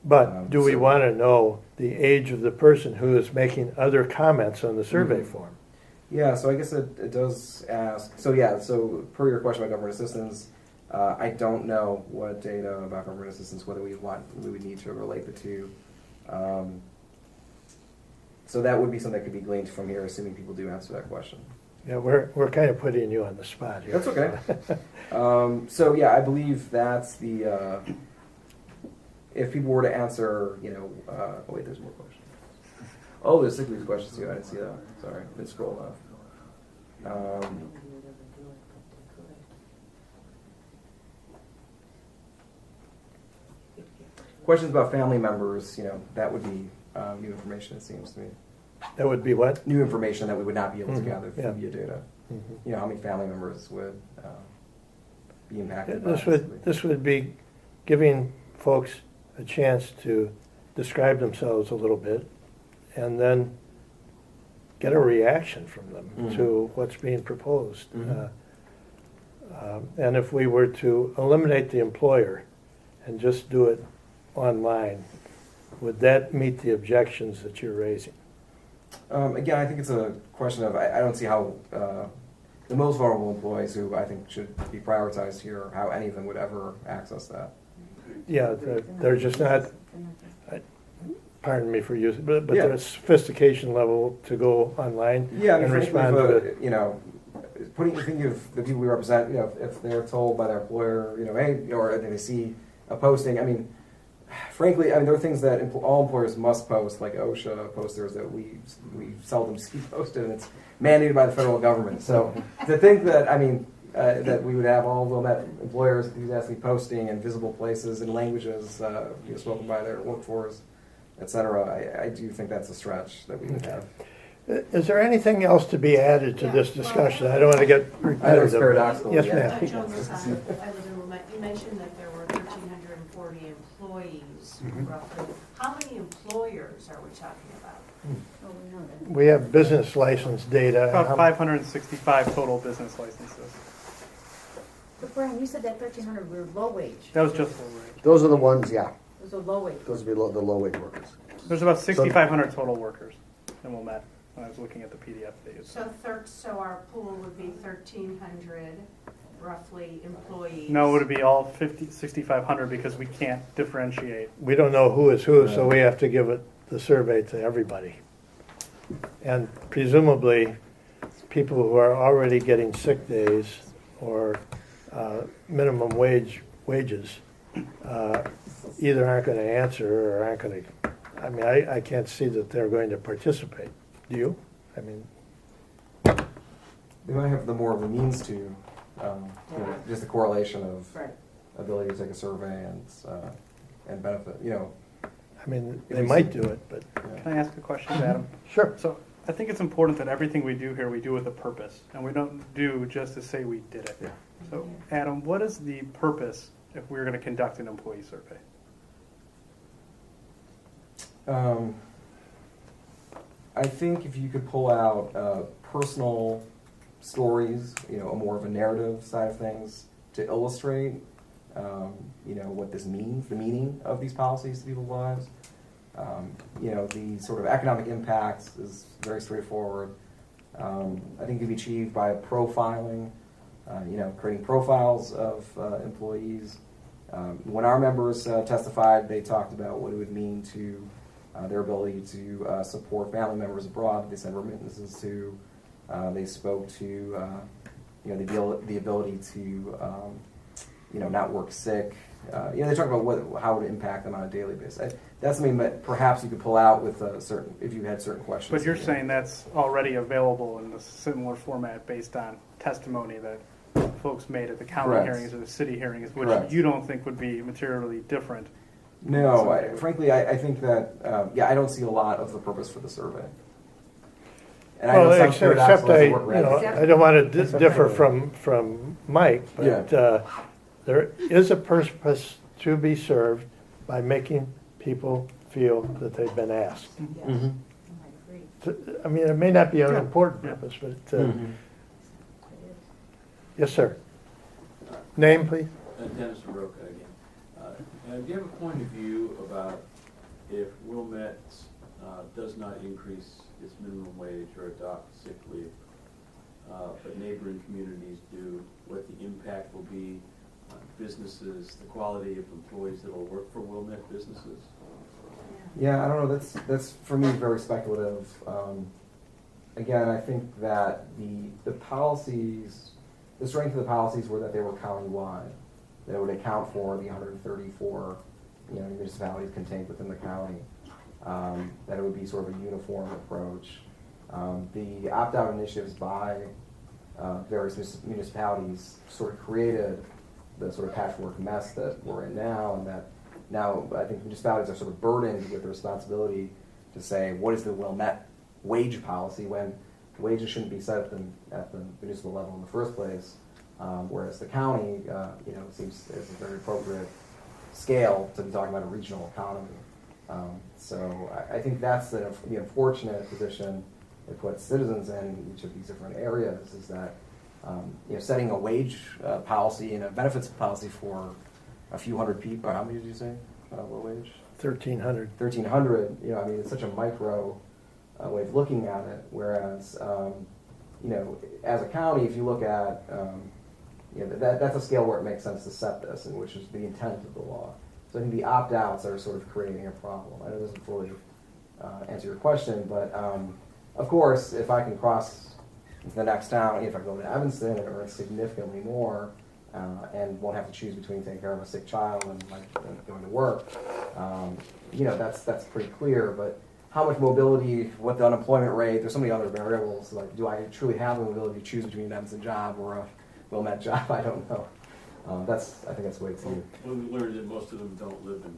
But do we want to know the age of the person who is making other comments on the survey form? Yeah, so I guess it does ask. So yeah, so per your question about government assistance, I don't know what data about government assistance, whether we would need to relate the two. So that would be something that could be gleaned from here, assuming people do answer that question. Yeah, we're kind of putting you on the spot here. That's okay. So yeah, I believe that's the, if people were to answer, you know, oh wait, there's more questions. Oh, there's sick leave questions too, I didn't see that, sorry, didn't scroll enough. Questions about family members, you know, that would be new information, it seems to me. That would be what? New information that we would not be able to gather yeah. via data. Mhm. You know, how many family members would be impacted This by this would be giving folks a chance to describe themselves a little bit and then get a reaction from them to what's being proposed. And if we were to eliminate the employer and just do it online, would that meet the objections that you're raising? Again, I think it's a question of, I don't see how the most vulnerable employees, who I think should be prioritized here, how any of them would ever access that. Yeah, they're just not, pardon me for using, but Yeah. their sophistication level to go online Yeah, I mean, and frankly, respond to it. you know, thinking of the people we represent, you know, if they're told by their employer, you know, hey, or they see a posting, I mean, frankly, I mean, there are things that all employers must post, like OSHA posters that we seldom see posted, and it's mandated by the federal government. So to think that, I mean, that we would have all Wilmette employers enthusiastically posting in visible places in languages you know, spoken by their workforce, et cetera, I do think that's a stretch that we would have. Is there anything else to be added to this discussion? I don't want to get repetitive. I know it's paradoxical. Yes, yeah. ma'am. Joan Rosado, I live in Wilmette. You mentioned that there were 1,340 employees roughly. How many employers are we talking about? Oh, we know that. We have business license data. About 565 total business licenses. But Brian, you said that 1,300 were low wage. That was just low wage. Those are the ones, yeah, Those are low wage. those would be the low wage workers. There's about 6,500 total workers in Wilmette when I was looking at the PDF they used. So our pool would be 1,300 roughly employees. No, it would be all 6,500 because we can't differentiate. We don't know who is who, so we have to give it the survey to everybody. And presumably, people who are already getting sick days or minimum wages either aren't going to answer or aren't going to. I mean, I can't see that they're going to participate. Do you? I mean, They might have the more of the means to, you know, just the correlation of Right. ability to take a survey and benefit, you know. I mean, they might do it, but Yeah. Can I ask a question, Adam? sure. So I think it's important that everything we do here, we do with a purpose, and we don't do just to say we did it. Yeah. So, Adam, what is the purpose if we're going to conduct an employee survey? I think if you could pull out personal stories, you know, more of a narrative side of things to illustrate, you know, what this means, the meaning of these policies to people's lives. You know, the sort of economic impact is very straightforward. I think it can be achieved by profiling, you know, creating profiles of employees. When our members testified, they talked about what it would mean to their ability to support family members abroad. They sent remittances to. They spoke to, you know, the ability to, you know, not work sick. You know, they talk about how it would impact them on a daily basis. That's something that perhaps you could pull out with certain, if you had certain questions. But you're saying that's already available in a similar format based on testimony that folks made at the county Correct. hearings or the city hearings, which Correct. you don't think would be materially different. No, frankly, I think that, yeah, I don't see a lot of the purpose for the survey. And Well, I know some except paradoxical I, as you work know, rather. I don't want to differ from Mike, but Yeah. there is a purpose to be served by making people feel that they've been asked. Mhm. I agree. I mean, it may not be an Yeah. important Yeah. purpose, but, Mhm. yes, sir. Name, please? Dennis Soroka again. Do you have a point of view about if Wilmette does not increase its minimum wage or adopt sick leave, but neighboring communities do, what the impact will be businesses, the quality of employees that will work for Wilmette businesses? Yeah, I don't know. That's for me very speculative. Again, I think that the policies, the strength of the policies were that they were countywide. That it would account for the 134 municipalities contained within the county. That it would be sort of a uniform approach. The opt-out initiatives by various municipalities sort of created the sort of patchwork mess that we're in now, and that now I think municipalities are sort of burdened with the responsibility to say, what is the Wilmette wage policy, when wages shouldn't be set at the municipal level in the first place, whereas the county, seems is a very appropriate scale to be talking about a regional economy. So I think that's the unfortunate position it puts citizens in each of these different areas, is that setting a wage policy and a benefits policy for a few hundred people, or how many did you say? What wage? 1,300. 1,300. It's such a micro way of looking at it. Whereas, as a county, if you look at, that's a scale where it makes sense to set this, and which is the intent of the law. So I think the opt-outs are sort of creating a problem. I know it doesn't fully answer your question, but of course, if I can cross the next town, if I go to Evanston and earn significantly more, and won't have to choose between taking care of a sick child and going to work, that's pretty clear. But how much mobility, what the unemployment rate, there's so many other variables. Like, do I truly have the ability to choose between an Evanston job or a Wilmette job? I don't know. I think that's the way it's viewed. Well, we learned that most of them don't live in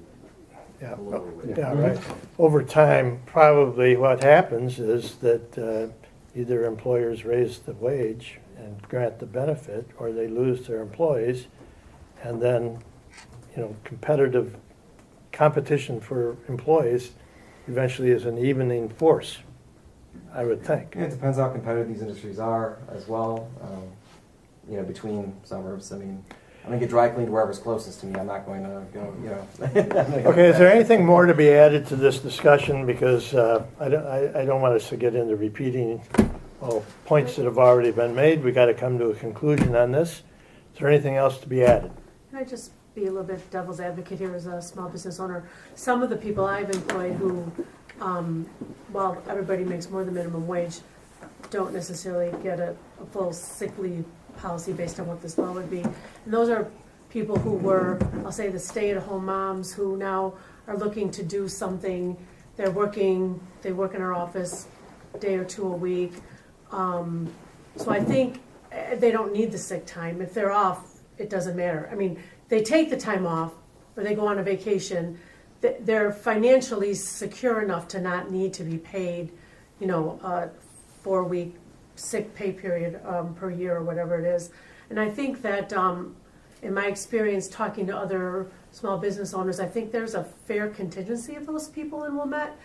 Yeah, the lower wage. yeah, right. Over time, probably what happens is that either employers raise the wage and grant the benefit, or they lose their employees, and then, competitive competition for employees eventually is an evening force, I would think. Yeah, it depends how competitive these industries are as well. Between suburbs. I'm gonna get dry cleaned wherever's closest to me. I'm not going to go. Okay, is there anything more to be added to this discussion? Because I don't want us to get into repeating points that have already been made. We got to come to a conclusion on this. Is there anything else to be added? Can I just be a little bit devil's advocate here as a small business owner? Some of the people I've employed who, while everybody makes more than minimum wage, don't necessarily get a full sick leave policy based on what this law would be. And those are people who were, I'll say, the stay-at-home moms who now are looking to do something. They work in our office a day or two a week. So I think they don't need the sick time. If they're off, it doesn't matter. They take the time off or they go on a vacation. They're financially secure enough to not need to be paid, a 4-week sick pay period per year or whatever it is. And I think that in my experience talking to other small business owners, I think there's a fair contingency of those people in Wilmette.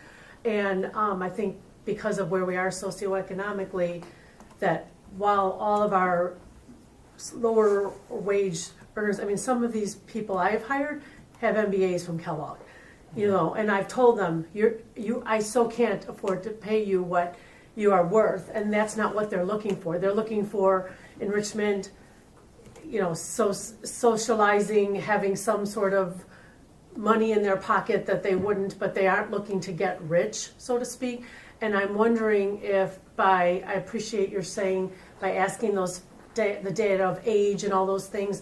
And I think because of where we are socioeconomically, that while all of our lower wage earners, some of these people I've hired have MBAs from Kellogg, and I've told them, I so can't afford to pay you what you are worth, and that's not what they're looking for. They're looking for enrichment, socializing, having some sort of money in their pocket that they wouldn't, but they aren't looking to get rich, so to speak. And I'm wondering if I appreciate your saying, by asking the data of age and all those things,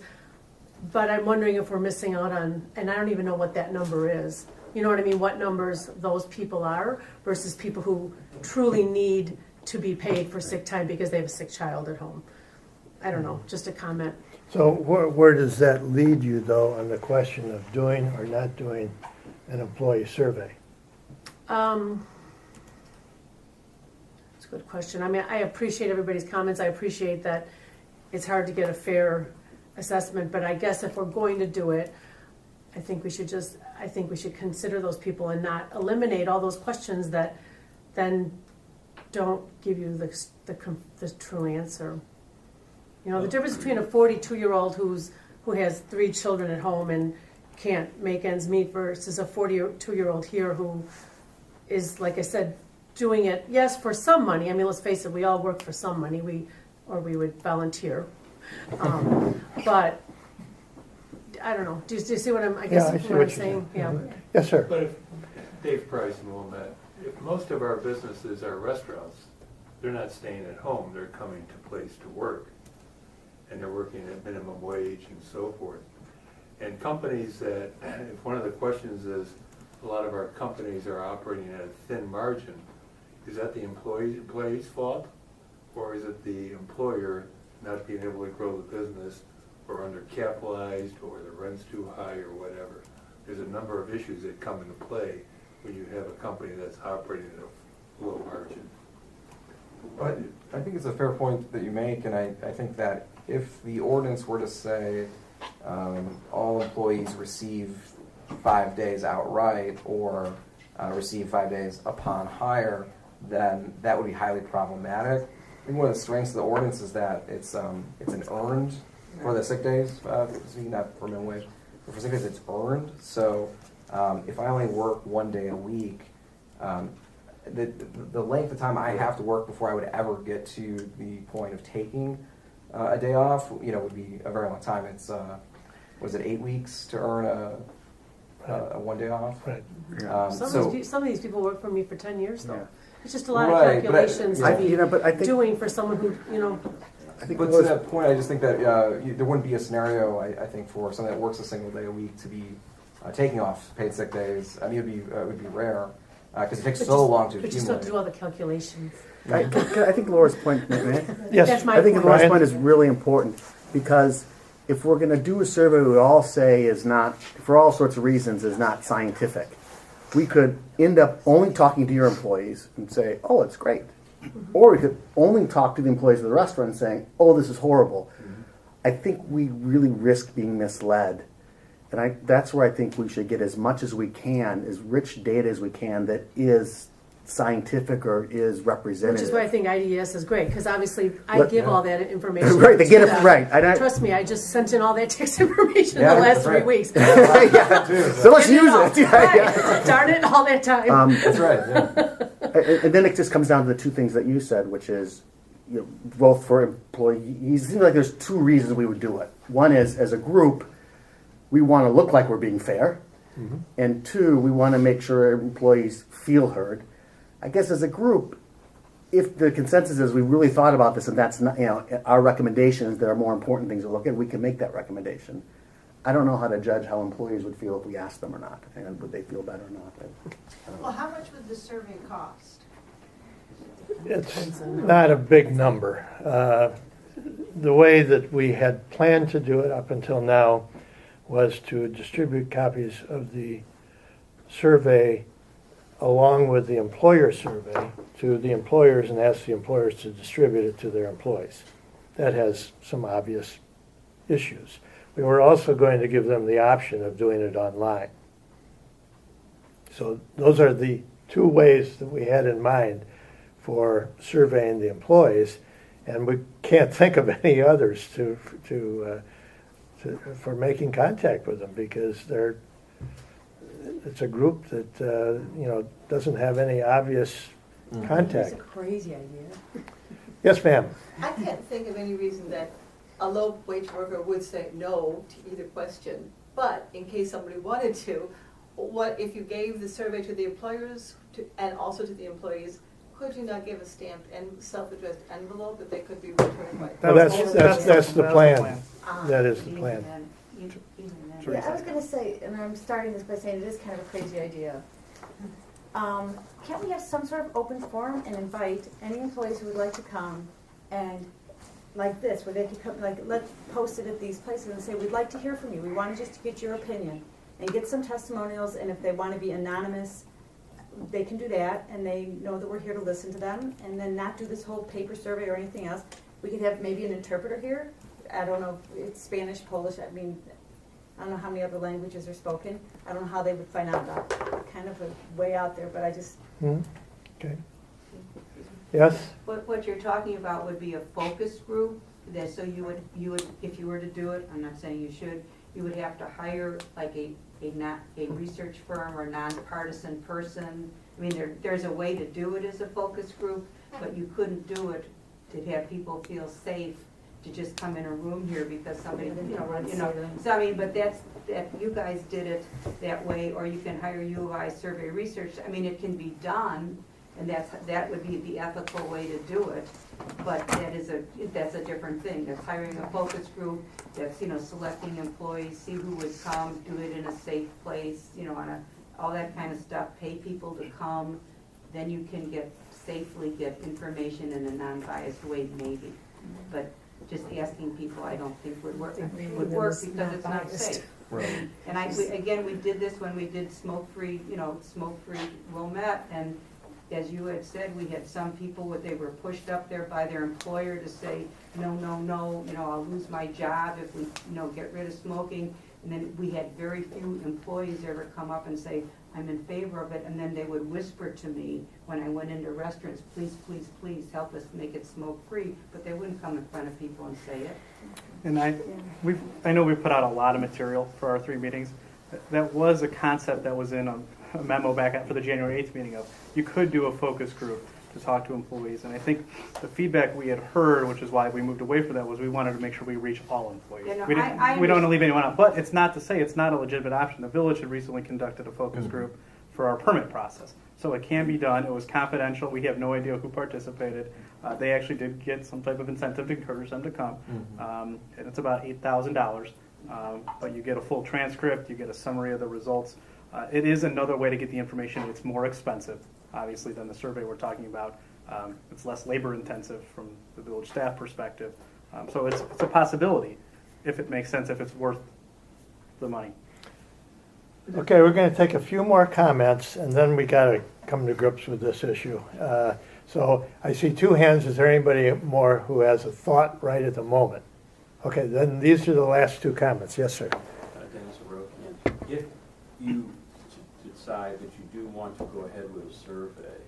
but I'm wondering if we're missing out on, and I don't even know what that number is. You know what I mean? What numbers those people are versus people who truly need to be paid for sick time because they have a sick child at home. I don't know, just a comment. So where does that lead you, though, on the question of doing or not doing an employee survey? That's a good question. I appreciate everybody's comments. I appreciate that it's hard to get a fair assessment, but I guess if we're going to do it, I think we should consider those people and not eliminate all those questions that then don't give you the true answer. The difference between a 42-year-old who has 3 children at home and can't make ends meet versus a 42-year-old here who is, like I said, doing it, yes, for some money. Let's face it, we all work for some money, or we would volunteer. But I don't know, do you see what I'm, I Yeah, guess I what see I'm what you're saying? Yeah. Yes, sir. But if, Dave Price in Wilmette, if most of our businesses are restaurants, they're not staying at home, they're coming to place to work. And they're working at minimum wage and so forth. And companies that, if one of the questions is, a lot of our companies are operating at a thin margin, is that the employee's fault? Or is it the employer not being able to grow the business, or undercapitalized, or the rent's too high, or whatever? There's a number of issues that come into play when you have a company that's operating at a low margin. But I think it's a fair point that you make, and I think that if the ordinance were to say all employees receive 5 days outright or receive 5 days upon hire, then that would be highly problematic. I think one of the strengths of the ordinance is that it's an earned for the sick days, not for minimum wage, but for sick days it's earned. So if I only work 1 day a week, the length of time I have to work before I would ever get to the point of taking a day off, would be a very long time. It's was it 8 weeks to earn a 1 day off? Right. Some of these people work for me for 10 years though. Yeah. It's just a lot of Right, but calculations to be but I think doing for someone who, I think But to that point, I just think that there wouldn't be a scenario, I think, for someone that works a single day a week to be taking off paid sick days. I mean, it would be rare because it takes so long to but just don't accumulate. do all the calculations. I think Laura's point, Yes. That's my I think point. Laura's Brian? point is really important because if we're going to do a survey we all say is not, for all sorts of reasons, is not scientific, we could end up only talking to your employees and say, oh, it's great. Or we could only talk to the employees of the restaurant and saying, oh, this is horrible. I think we really risk being misled. And that's where I think we should get as much as we can, as rich data as we can that is scientific or is representative. Which is why I think IDS is great, because obiously I Let- give all that information. Right, they to get it them. right. Trust me, I just sent in all that text information Yeah, the last that's right. 3 weeks. So let's use it. Yeah, yeah. Right. Darn it, all that time. That's right. Yeah. And then it just comes down to the two things that you said, which is, both for employees, it seems like there's two reasons we would do it. One is, as a group, we want to look like we're being fair. And two, we want to make sure employees feel heard. I guess as a group, if the consensus is we really thought about this and that's not, our recommendations, there are more important things to look at, we can make that recommendation. I don't know how to judge how employees would feel if we asked them or not, and would they feel better or not. I don't know. Well, how much would the survey cost? It's not a big number. The way that we had planned to do it up until now was to distribute copies of the survey along with the employer survey to the employers and ask the employers to distribute it to their employees. That has some obvious issues. We were also going to give them the option of doing it online. So those are the two ways that we had in mind for surveying the employees, and we can't think of any others for making contact with them because it's a group that doesn't have any obvious It's contact. a crazy idea. Yes, ma'am. I can't think of any reason that a low-wage worker would say no to either question. But in case somebody wanted to, what if you gave the survey to the employers and also to the employees? Could you not give a stamped and self-addressed envelope that they could be returned by? Well, that's the plan. Ah, That is the Even plan. then, even then. Yeah, I was gonna say, and I'm starting this by saying it is kind of a crazy idea. Can't we have some sort of open forum and invite any employees who would like to come and like this, where they could come, like, let's post it at these places and say, we'd like to hear from you. We want to just get your opinion and get some testimonials, and if they want to be anonymous, they can do that, and they know that we're here to listen to them, and then not do this whole paper survey or anything else. We could have maybe an interpreter here. I don't know if it's Spanish, Polish, I don't know how many other languages are spoken. I don't know how they would find out about it. Kind of a way out there, but I just... Okay. Yes? What you're talking about would be a focus group, so you would, if you were to do it, I'm not saying you should, you would have to hire like a research firm or nonpartisan person. I mean, there's a way to do it as a focus group, but you couldn't do it to have people feel safe to just come in a room here because somebody, so I mean, but that you guys did it that way, or you can hire U of I survey research. I mean, it can be done, and that would be the ethical way to do it, but that's a different thing. That's hiring a focus group, that's, selecting employees, see who would come, do it in a safe place, all that kind of stuff, pay people to come, then you can safely get information in a non-biased way, maybe. But just asking people, I don't think would work because it's not safe. Right. And we did this when we did smoke-free Wilmette, and as you had said, we had some people they were pushed up there by their employer to say, no, I'll lose my job if we, get rid of smoking. And then we had very few employees ever come up and say, I'm in favor of it, and then they would whisper to me when I went into restaurants, please, please, please help us make it smoke-free, but they wouldn't come in front of people and say it. And I know we put out a lot of material for our 3 meetings. That was a concept that was in a memo back for the January 8th meeting of you could do a focus group to talk to employees. And I think the feedback we had heard, which is why we moved away from that, was we wanted to make sure we reach all employees. Yeah, no, we don't want to leave anyone out. But it's not to say it's not a legitimate option. The village had recently conducted a focus group for our permit process. So it can be done. It was confidential. We have no idea who participated. They actually did get some type of incentive to encourage them to come. And it's about $8,000. But you get a full transcript. You get a summary of the results. It is another way to get the information. It's more expensive, obviously, than the survey we're talking about. It's less labor intensive from the village staff perspective. So it's a possibility if it makes sense, if it's worth the money. Okay, we're going to take a few more comments, and then we got to come to grips with this issue. So I see 2 hands. Is there anybody more who has a thought right at the moment? Okay, then these are the last 2 comments. Yes, sir. Dennis Orokian. If you decide that you do want to go ahead with a survey,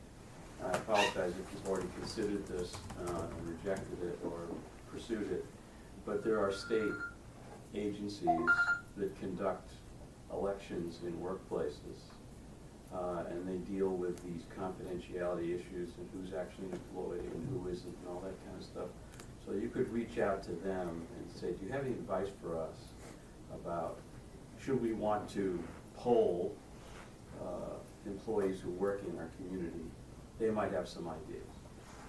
I apologize if you've already considered this and rejected it or pursued it, but there are state agencies that conduct elections in workplaces, and they deal with these confidentiality issues and who's actually employed and who isn't and all that kind of stuff. So you could reach out to them and say, do you have any advice for us about should we want to poll employees who work in our community? They might have some ideas.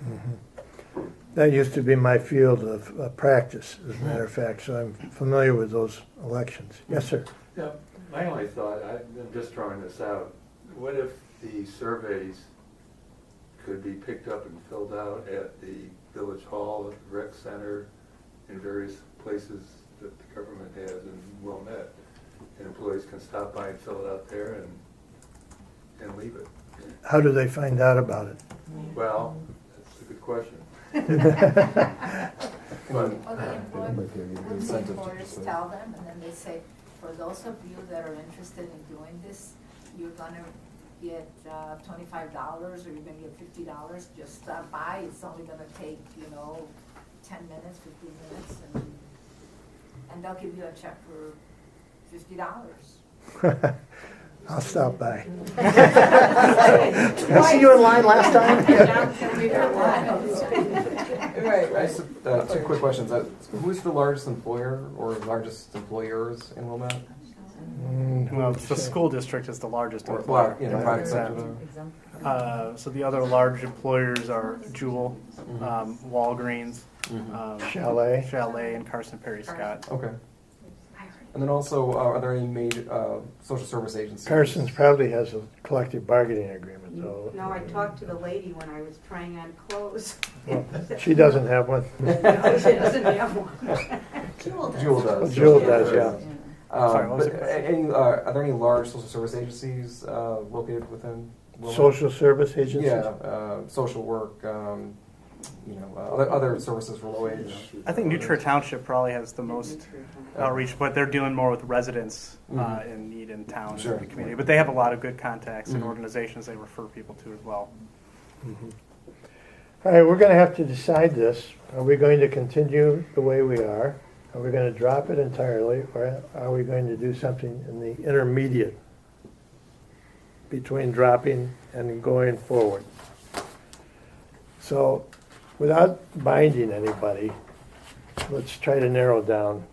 Mm-hmm. That used to be my field of practice, as a matter of fact, so I'm familiar with those elections. Yes, sir. Yeah, my only thought, I'm just throwing this out, what if the surveys could be picked up and filled out at the village hall, at the rec center, in various places that the government has in Wilmette, and employees can stop by and fill it out there and leave it. How do they find out about it? Well, that's a good question. Well, would the employers tell them, and then they say, for those of you that are interested in doing this, you're gonna get $25 or you're gonna get $50, just stop by, it's only gonna take, 10 minutes, 15 minutes, and they'll give you a check for $50. I'll stop by. Did I see you in line last time? Right. 2 quick questions. Who's the largest employer or largest employers in Wilmette? Well, the school district is the largest Or, employer. private sector. So the other large employers are Jewel, Walgreens, Chalet, and Carson Perry Scott. Okay. And then also, are there any major social service agencies? Carson's probably has a collective bargaining agreement, so. No, I talked to the lady when I was trying on clothes. Well, she doesn't have one. No, she doesn't have one. Jewel does. Jewel does, yeah. Sorry, what was But the question? are there any large social service agencies located within Wilmette? Social service agencies? Yeah, social work, other services for low age. I think New Trier Township probably has the most outreach, but they're dealing more with residents in need in town and the community. But they have a lot of good contacts and organizations they refer people to as well. Mm-hmm. All right, we're going to have to decide this. Are we going to continue the way we are? Are we going to drop it entirely, or are we going to do something in the intermediate between dropping and going forward? So, without binding anybody, let's try to narrow down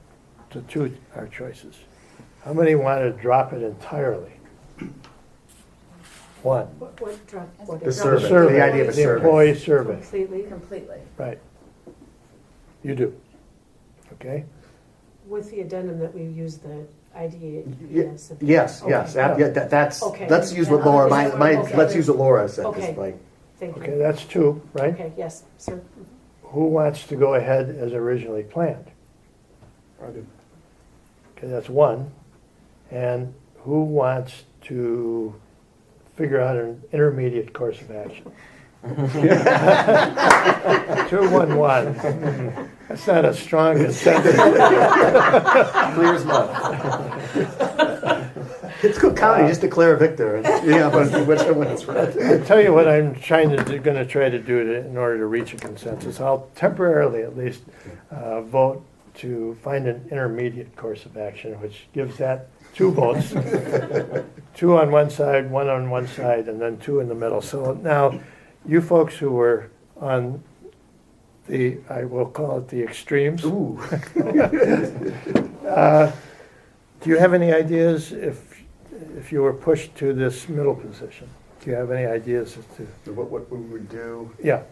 to two our choices. How many want to drop it entirely? One. What drug? The survey, the idea of a The survey. employee survey, Completely? Completely. right. You do, okay? With the addendum that we use the IDA. Yes, Okay. yes, Okay. yeah, that's, Okay. let's use what And Laura, okay. let's use what Laura said, Okay. just like, Thank Okay, you. that's two, right? Okay, yes, sir. Who wants to go ahead as originally planned? I do. Okay, that's one. And who wants to figure out an intermediate course of action? 2-1-1. That's not a strong consensus. Clear as mud. it's Cook County, just declare a victor, and, yeah, but whichever one's right. I'll tell you what I'm going to try to do in order to reach a consensus. I'll temporarily at least vote to find an intermediate course of action, which gives that 2 votes. 2 on one side, 1 on one side, and then 2 in the middle. So now, you folks who were on the, I will call it the extremes. Ooh. Do you have any ideas if you were pushed to this middle position? Do you have any ideas as to? What we would do, Yeah.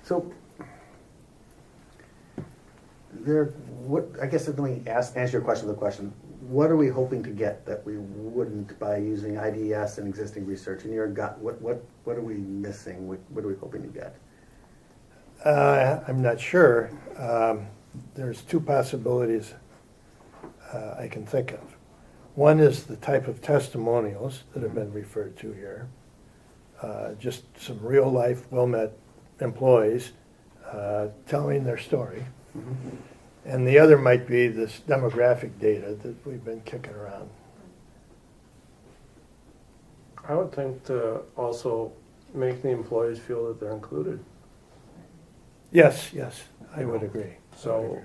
so, I guess let me answer your question with a question. What are we hoping to get that we wouldn't by using IDS and existing research? In your gut, what are we missing? What are we hoping to get? I'm not sure. There's 2 possibilities I can think of. One is the type of testimonials that have been referred to here. Just some real-life Wilmette employees telling their story. Mm-hmm. And the other might be this demographic data that we've been kicking around. I would think to also make the employees feel that they're included. Yes, I would agree. So,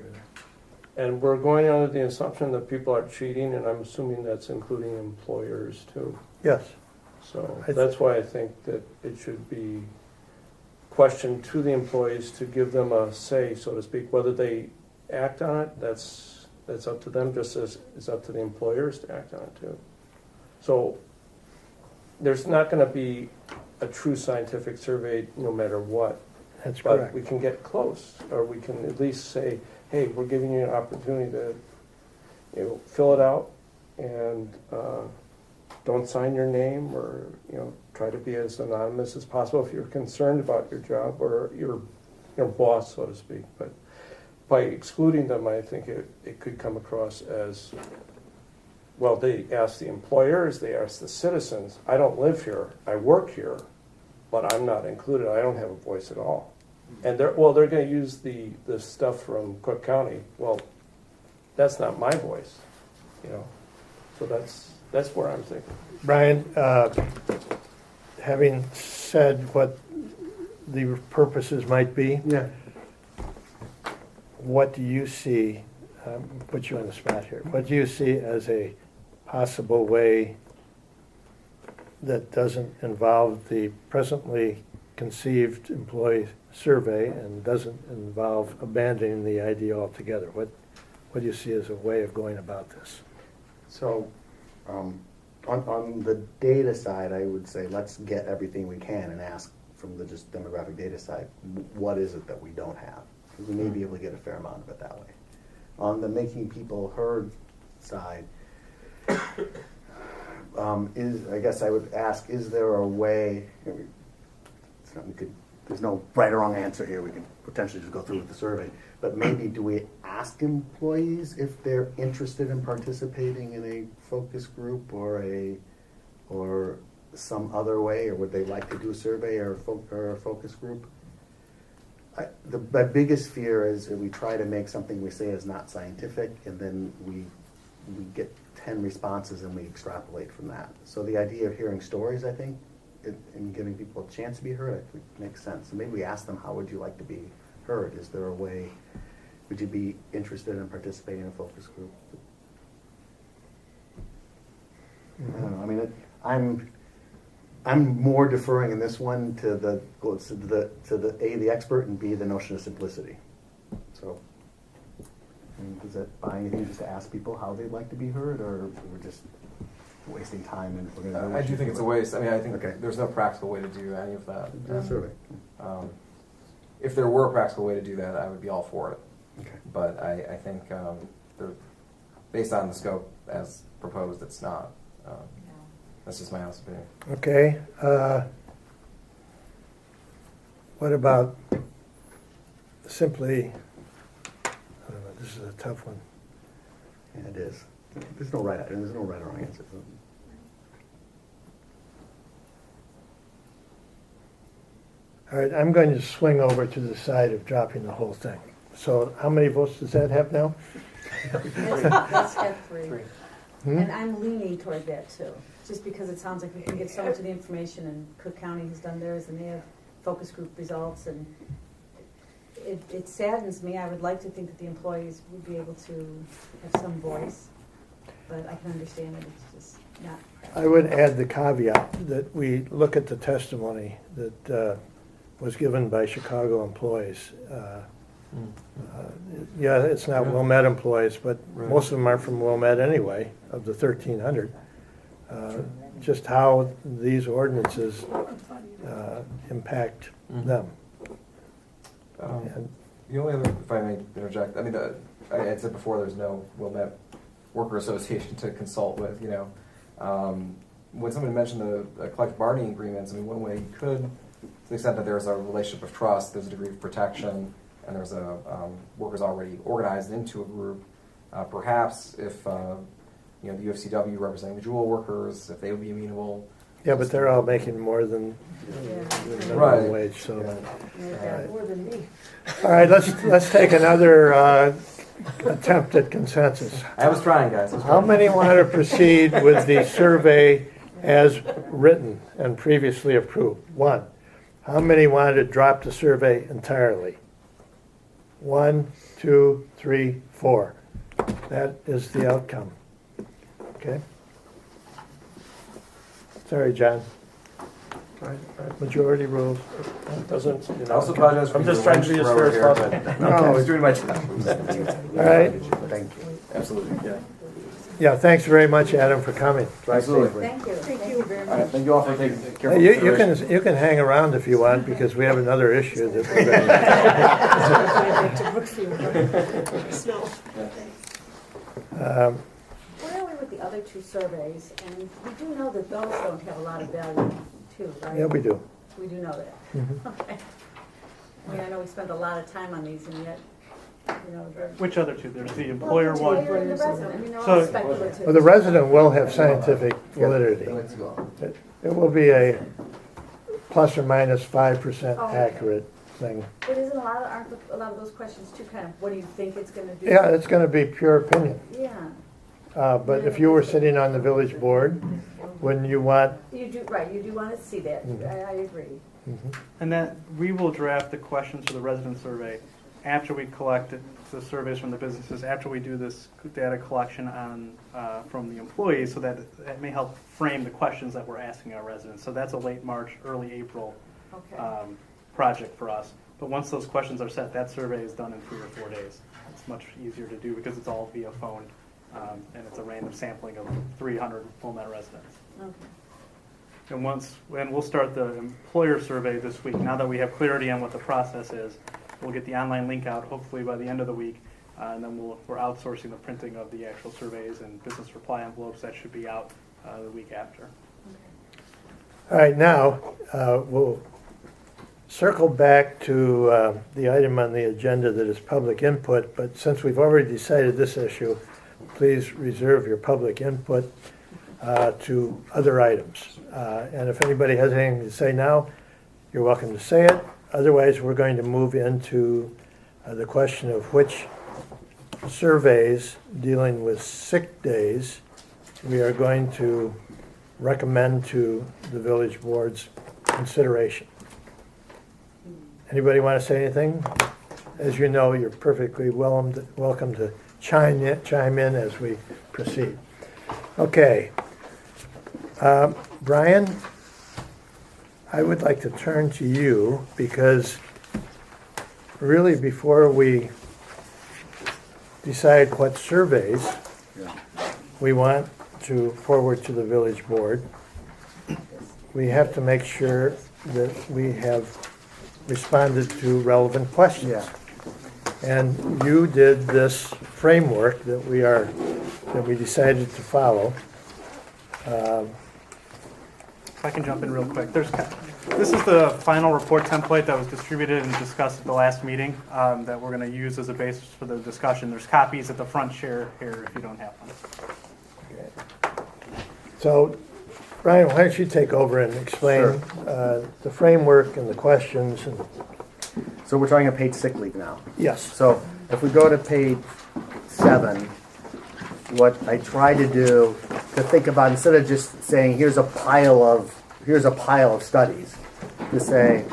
and we're going under the assumption that people are cheating, and I'm assuming that's including employers too. Yes. So I that's why I think that it should be questioned to the employees to give them a say, so to speak, whether they act on it, that's up to them, just as it's up to the employers to act on it too. So there's not going to be a true scientific survey no matter what. That's But correct. we can get close, or we can at least say, hey, we're giving you an opportunity to, fill it out and don't sign your name, or, try to be as anonymous as possible if you're concerned about your job or your boss, so to speak. But by excluding them, I think it could come across as, well, they ask the employers, they ask the citizens, I don't live here, I work here, but I'm not included, I don't have a voice at all. And they're going to use the stuff from Cook County. Well, that's not my voice, So that's where I'm thinking. Brian, having said what the purposes might be, Yeah. what do you see, put you on the spot here, what do you see as a possible way that doesn't involve the presently conceived employee survey and doesn't involve abandoning the idea altogether? What do you see as a way of going about this? So, on the data side, I would say let's get everything we can and ask from the just demographic data side, what is it that we don't have? Because we may be able to get a fair amount of it that way. On the making people heard side, I guess I would ask, is there a way, there's no right or wrong answer here, we can potentially just go through with the survey, but maybe do we ask employees if they're interested in participating in a focus group or some other way, or would they like to do a survey or a focus group? My biggest fear is that we try to make something we say is not scientific, and then we get 10 responses and we extrapolate from that. So the idea of hearing stories, I think, and giving people a chance to be heard, I think makes sense. So maybe we ask them, how would you like to be heard? Is there a way, would you be interested in participating in a focus group? I don't know, I mean, I'm more deferring in this one to the A, the expert, and B, the notion of simplicity. So And does it buy anything just to ask people how they'd like to be heard, or we're just wasting time and we're gonna do I do think it's a waste. I mean, I think Okay. there's no practical way to do any of that. survey? If there were a practical way to do that, I would be all for it. Okay. But I think based on the scope as proposed, it's not. That's just my honest opinion. Okay. What about simply, I don't know, this is a tough one. Yeah, it is. There's no right or wrong answer. All right, I'm going to swing over to the side of dropping the whole thing. So how many votes does that have now? That's had three. Hmm? And I'm leaning toward that too, just because it sounds like we can get so much of the information, and Cook County has done theirs, and they have focus group results, and it saddens me. I would like to think that the employees would be able to have some voice, but I can understand that it's just not. I would add the caveat that we look at the testimony that was given by Chicago employees. Yeah, it's not Wilmette employees, but most of them are from Wilmette anyway, of the 1,300. Just how these ordinances impact them. And The only other, if I may interject, I mean, I had said before, there's no Wilmette Worker Association to consult with, you know. When somebody mentioned the collective bargaining agreements, I mean, one way you could, to the extent that there's a relationship of trust, there's a degree of protection, and there's a workers already organized into a group. Perhaps if you know, the UFCW representing the jewel workers, if they would be amenable. yeah, but they're all making more than minimum Right. wage, so. Yeah, more than me. All right, let's take another attempt at consensus. I was trying, guys. How many want to proceed with the survey as written and previously approved? One. How many want to drop the survey entirely? 1, 2, 3, 4. That is the outcome. Okay? Sorry, John. Majority rules. Doesn't, you I know, also apologize for I'm just being trying to be as a fair as here, possible. but No. I was doing my job. All right. Thank you. Absolutely, yeah. Yeah, thanks very much, Adam, for coming. Absolutely. Thank you. Thank you very All right, much. thank you all for taking careful You consideration. can hang around if you want, because we have another issue that we're going to. Where are we with the other two surveys? And we do know that those don't have a lot of value too, right? Yeah, we do. We do know that. Mhm. Okay. I mean, I know we spend a lot of time on these, and yet, you know, the. Which other two? There's the employer one. Employer and the resident, I mean, they're all So- speculative. Well, the resident will have scientific validity. Let's go. It will be a plus or minus 5% Oh, okay. accurate thing. But isn't aren't a lot of those questions too kind of, what do you think it's gonna do? Yeah, it's going to be pure opinion. Yeah, But if you were sitting on the village board, wouldn't you want, you do, right, you do wanna see that, Mhm. I agree. And that, we will draft the questions for the resident survey after we collect the surveys from the businesses, after we do this data collection on, from the employees, so that it may help frame the questions that we're asking our residents. So that's a late March, early April Okay. project for us. But once those questions are set, that survey is done in 3 or 4 days. It's much easier to do because it's all via phone, and it's a random sampling of 300 Wilmette residents. Okay. And we'll start the employer survey this week. Now that we have clarity on what the process is, we'll get the online link out hopefully by the end of the week, and then we're outsourcing the printing of the actual surveys and business reply envelopes. That should be out the week after. all right, now, we'll circle back to the item on the agenda that is public input, but since we've already decided this issue, please reserve your public input to other items. And if anybody has anything to say now, you're welcome to say it. Otherwise, we're going to move into the question of which surveys dealing with sick days we are going to recommend to the village board's consideration. Anybody want to say anything? As you know, you're perfectly welcome to chime in as we proceed. Okay. Brian, I would like to turn to you because really before we decide what surveys we want to forward to the village board, we have to make sure that we have responded to relevant questions. Yeah. And you did this framework that we decided to follow. If I can jump in real quick, this is the final report template that was distributed and discussed at the last meeting that we're going to use as a basis for the discussion. There's copies at the front chair here if you don't have one. So, Brian, why don't you take over and explain the framework and the questions? And So we're talking about paid sick leave now. yes, So if we go to page 7, what I try to do to think about, instead of just saying here's a pile of studies, to say,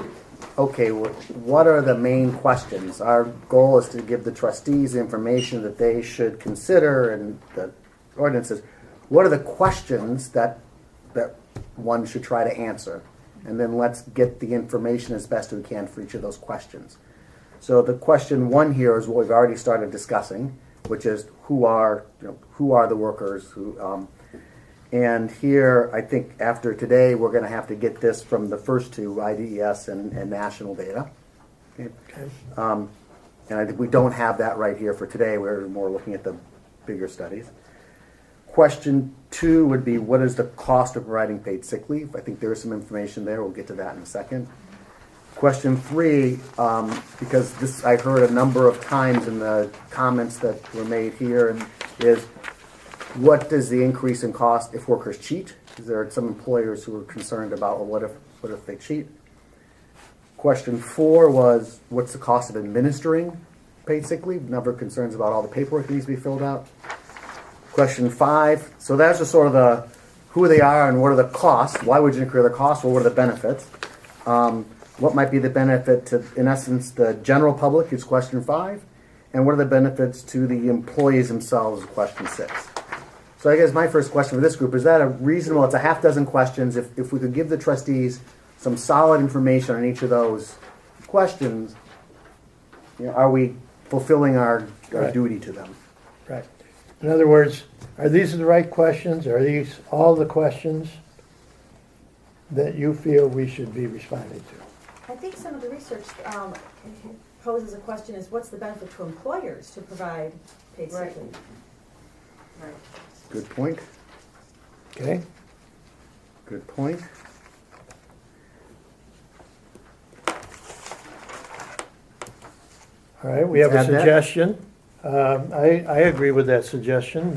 okay, what are the main questions? Our goal is to give the trustees information that they should consider, and the ordinances. What are the questions that one should try to answer? And then let's get the information as best we can for each of those questions. So the question 1 here is what we've already started discussing, which is who are the workers and here I think after today we're going to have to get this from the first 2, IDES and national data. Okay. And I think we don't have that right here for today. We're more looking at the bigger studies. Question 2 would be, what is the cost of providing paid sick leave? I think there is some information there. We'll get to that in a second. Question 3, because this I heard a number of times in the comments that were made here, is what does the increase in cost if workers cheat? Because there are some employers who are concerned about, well, what if they cheat? Question 4 was, what's the cost of administering paid sick leave? Never concerns about all the paperwork that needs to be filled out. Question 5, so that's just sort of the who they are and what are the costs. Why would you incur the costs? Well, what are the benefits? What might be the benefit to, in essence, the general public is question 5, and what are the benefits to the employees themselves, question 6. So I guess my first question for this group, is that a reasonable, it's a half dozen questions, if we could give the trustees some solid information on each of those questions, are we fulfilling our duty to them? right. In other words, are these the right questions? Are these all the questions that you feel we should be responding to? I think some of the research poses a question is what's the benefit to employers to provide paid sick leave? Right. Good point. Okay? Good point. All right, we have a Let's add that. suggestion. I agree with that suggestion.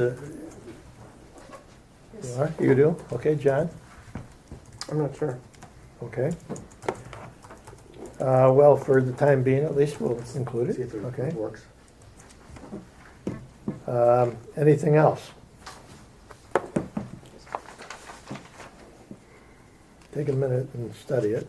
You do? Okay, John? I'm not sure. Okay. Well, for the time being, at least, we'll include See it. if Okay. it works. Anything else? Take a minute and study it.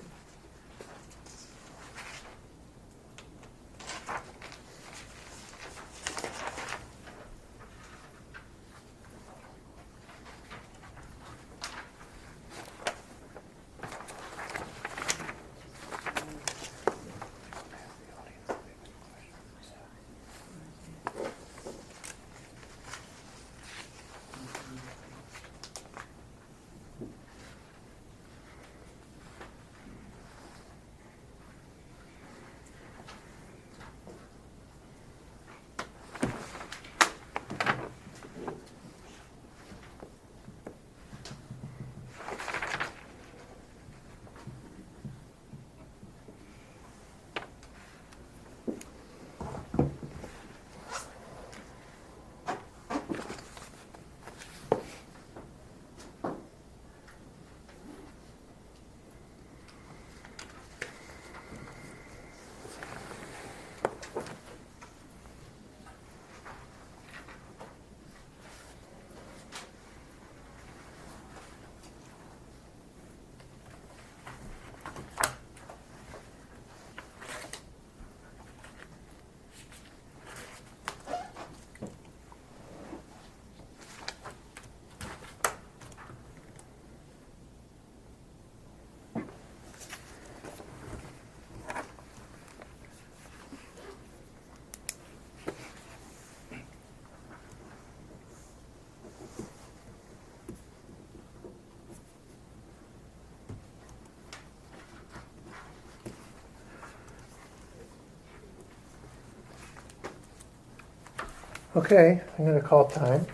Okay, I'm going to call time.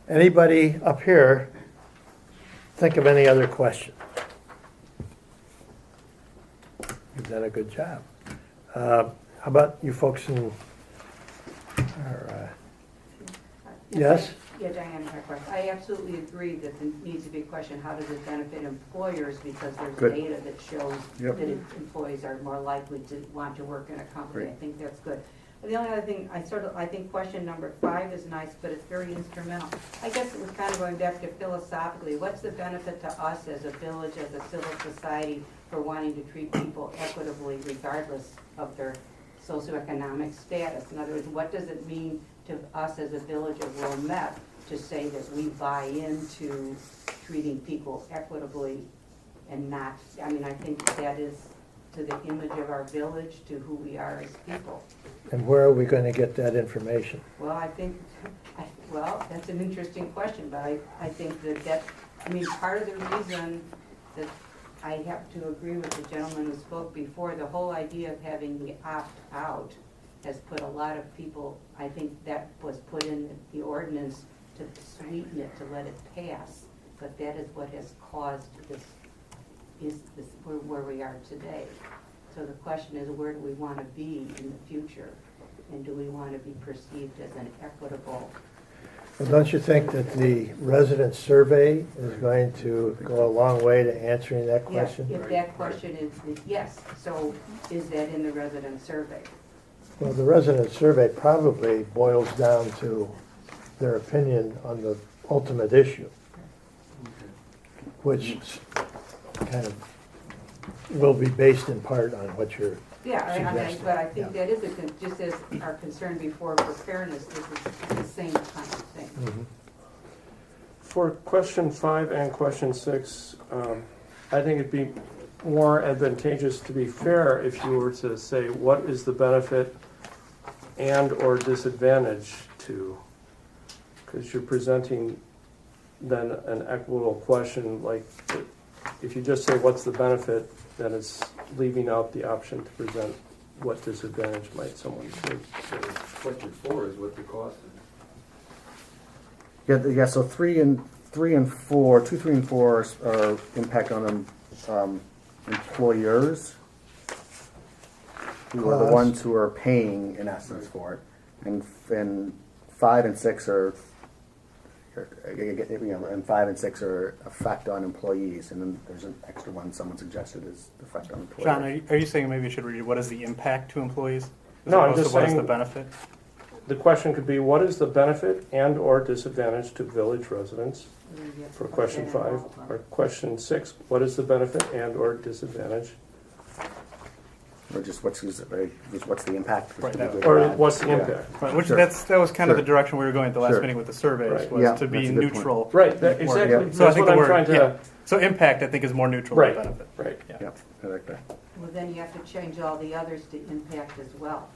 Anybody up here think of any other question? You've done a good job. How about you folks in, yes? Yeah, Diane, my question. I absolutely agree that there needs to be a question, how does it benefit employers? Because there's Good. data that shows Yep. that employees are more likely to want to work in a company. Great. I think that's good. The only other thing, I think question number 5 is nice, but it's very instrumental. I guess it was kind of going back to philosophically, what's the benefit to us as a village, as a civil society, for wanting to treat people equitably regardless of their socioeconomic status? In other words, what does it mean to us as a village of Wilmette to say that we buy into treating people equitably and not, I mean, I think that is to the image of our village, to who we are as people. And where are we going to get that information? Well, I think, well, that's an interesting question, but I think that, I mean, part of the reason that I have to agree with the gentleman who spoke before, the whole idea of having the opt-out has put a lot of people, I think that was put in the ordinance to sweeten it, to let it pass. But that is what has caused this where we are today. So the question is, where do we want to be in the future? And do we want to be perceived as an equitable? Well, don't you think that the resident survey is going to go a long way to answering that question? Yes, if that question is yes. So is that in the resident survey? Well, the resident survey probably boils down to their opinion on the ultimate issue, which kind of will be based in part on what you're Yeah, I mean, suggesting. but I think Yeah. that is just as our concern before for fairness, this is the same kind of thing. Mhm. For question 5 and question 6, I think it'd be more advantageous, to be fair, if you were to say, what is the benefit and or disadvantage to? Because you're presenting then an equitable question, like if you just say, what's the benefit, then it's leaving out the option to present what disadvantage might someone see. So question 4 is what the cost is. Yeah, so 3 and 4, 2, 3, and 4 are impact on employers, who are the Cost. ones who are paying in essence for it, and 5 and 6 are, and 5 and 6 are effect on employees, and then there's an extra one someone suggested is effect on employers. John, are you saying maybe you should read what is the impact to employees? As No, I'm opposed just to what is saying- the benefit? The question could be, what is the benefit and or disadvantage to village residents? For question 5, or question 6, what is the benefit and or disadvantage? Or just what's the impact? Right, that would- Or what's the Yeah. impact? Right, which Sure. that was kind of Sure. the direction we were going at the last Sure. meeting with the surveys, Right. was Yeah, to be that's a good point. neutral. Right, More- exactly. So I That's think what the I'm word, trying yeah. to, So impact, I think, is more neutral right, than benefit. right. Yeah. Yeah, I like that. Well, then you have to change all the others to impact as well.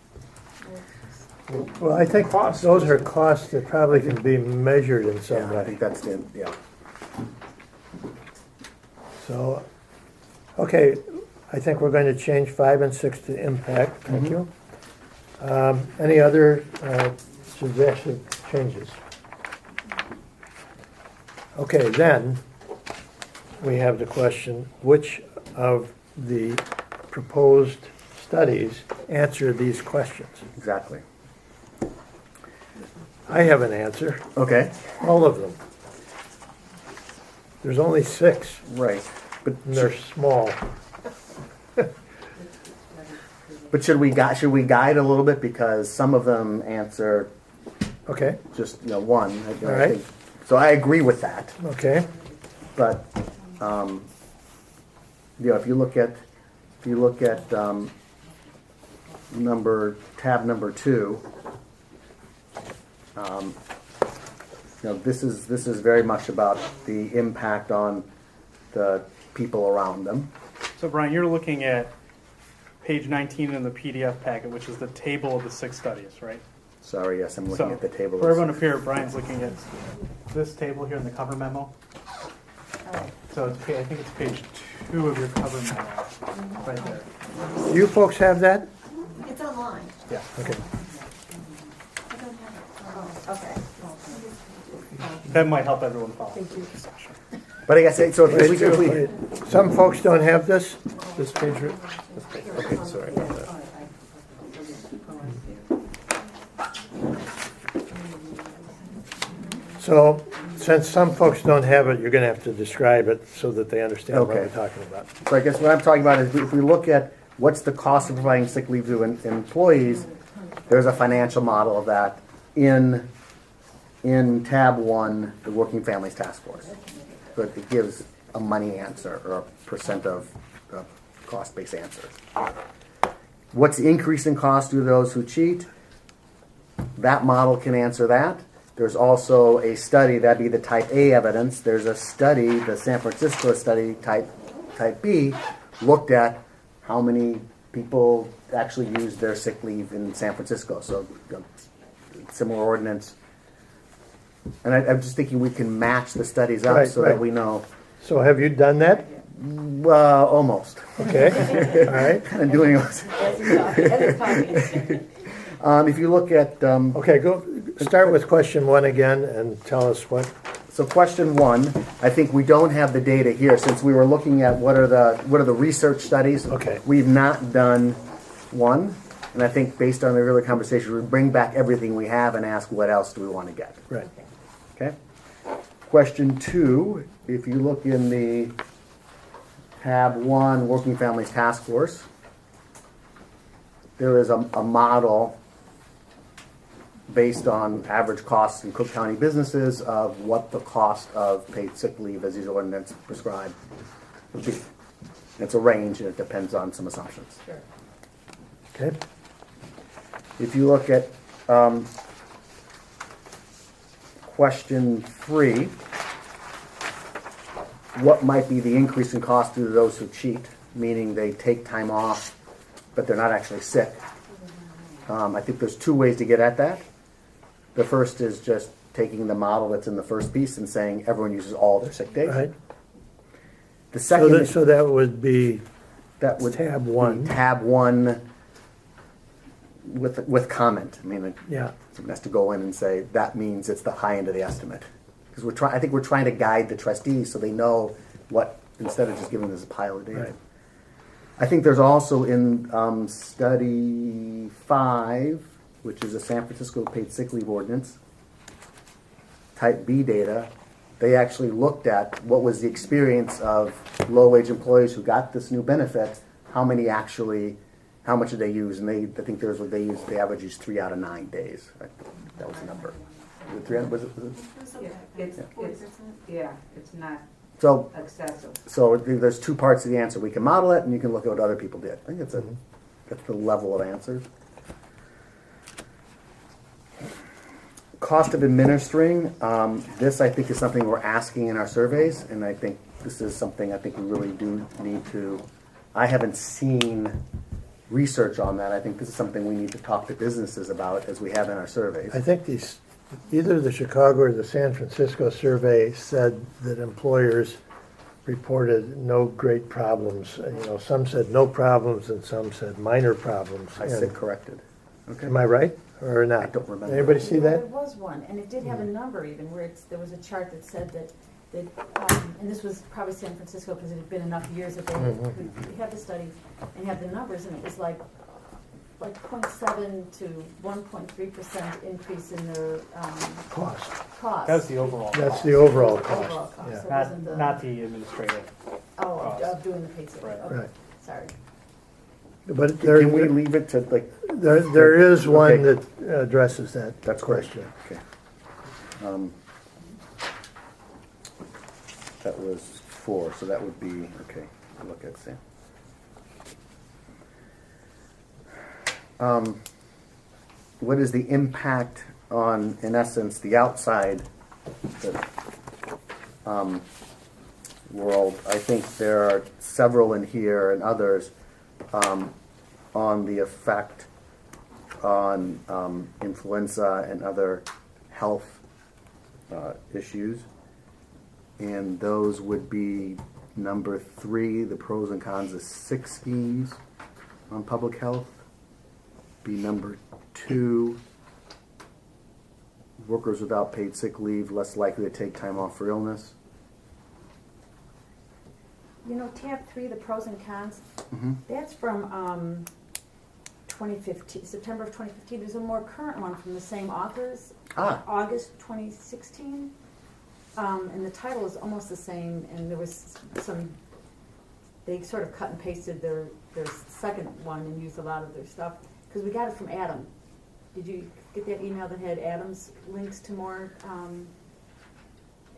Well, I think Cost. those are costs that probably can be measured in some Yeah, I way. think that's the, yeah. So, okay, I think we're going to change 5 and 6 to impact. Thank you. Any other suggested changes? Okay, then we have the question, which of the proposed studies answer these questions? Exactly. I have an answer, Okay, all of them. There's only 6, right. and they're small. But should we guide a little bit, because some of them answer Okay, just one. All right. think- So I agree with that, okay, but if you look at tab number 2, this is very much about the impact on the people around them. So Brian, you're looking at page 19 in the PDF packet, which is the table of the 6 studies, right? Sorry, yes, I'm looking So, at the table. for everyone up here, Brian's looking at this table here in the cover memo. So it's, I think it's page 2 of your cover memo, right there. you folks have that? It's online. Yeah. Okay. Okay. That might help everyone follow. Thank you. But I guess, so if we, Some folks don't have this page. Okay, sorry about that. So, since some folks don't have it, you're gonna have to describe it so that they understand what Okay. we're talking about. So I guess what I'm talking about is if we look at what's the cost of providing sick leave to employees, there's a financial model of that in tab 1, the Working Families Task Force. So it gives a money answer or a percent of cost-based answer. What's the increase in cost to those who cheat? That model can answer that. There's also a study, that'd be the type A evidence. There's a study, the San Francisco study, type B, looked at how many people actually used their sick leave in San Francisco. So, similar ordinance. And I'm just thinking we can match the studies up Right, so right. that we know. So have you done that? Almost. Okay, all right. Kind of doing it. As he's talking. If you look at Okay, go, start with question 1 again and tell us what. So question 1, I think we don't have the data here since we were looking at what are the research studies. Okay. We've not done one, and I think based on the earlier conversation, we bring back everything we have and ask what else do we want to get. Right. Okay. Question 2, if you look in the tab 1 Working Families Task Force, there is a model based on average costs in Cook County businesses of what the cost of paid sick leave as these ordinances prescribe would be. It's a range and it depends on some assumptions. Sure. Okay. If you look at question 3, what might be the increase in cost to those who cheat, meaning they take time off but they're not actually sick? I think there's 2 ways to get at that. The first is just taking the model that's in the first piece and saying everyone uses all their sick days. Right. The second So that would be that would tab be 1. tab 1 with comment. I mean, Yeah. someone has to go in and say that means it's the high end of the estimate because I think we're trying to guide the trustees so they know what instead of just giving us a pile of data. Right. I think there's also in study 5, which is a San Francisco paid sick leave ordinance, type B data, they actually looked at what was the experience of low-wage employees who got this new benefit, how much did they use? And I think there's what they used, the average is 3 out of 9 days. Right? That was the number. Was it 3 out, was it? Yeah, it's not So, excessive. so there's 2 parts to the answer. We can model it and you can look at what other people did. I think that's the level of answers. Cost of administering, this I think is something we're asking in our surveys, and I think this is something I think we really do need to, I haven't seen research on that. I think this is something we need to talk to businesses about as we have in our surveys. I think either the Chicago or the San Francisco survey said that employers reported no great problems. Some said no problems and some said minor problems. I said corrected. Okay. Am I right or not? I don't remember. Anybody see that? There was one, and it did have a number even, where there was a chart that said that, and this was probably San Francisco because it had been enough years that they we had the study and had the numbers, and it was like 0.7 to 1.3% increase in their Cost. cost. That's the overall. That's cost. the overall Overall cost. cost. Yeah. So it wasn't the, Not the administrative. of cost. doing the paid sick leave. Right. Okay, Right. sorry. But Can we leave it to there is one Okay. that addresses that That's correct. question. Okay. That was 4, so that would be, okay, I'll look at Sam. What is the impact on, in essence, the outside world? I think there are several in here and others on the effect on influenza and other health issues. And those would be number 3, the pros and cons of 6 schemes on public health. be number 2. Workers without paid sick leave less likely to take time off for illness. You know, tab 3, the pros and cons, Mm-hmm. that's from 2015, September of 2015. There's a more current one from the same authors, August 2016. And the title is almost the same, and there was some, they sort of cut and pasted their second one and used a lot of their stuff, because we got it from Adam. Did you get that email that had Adam's links to more,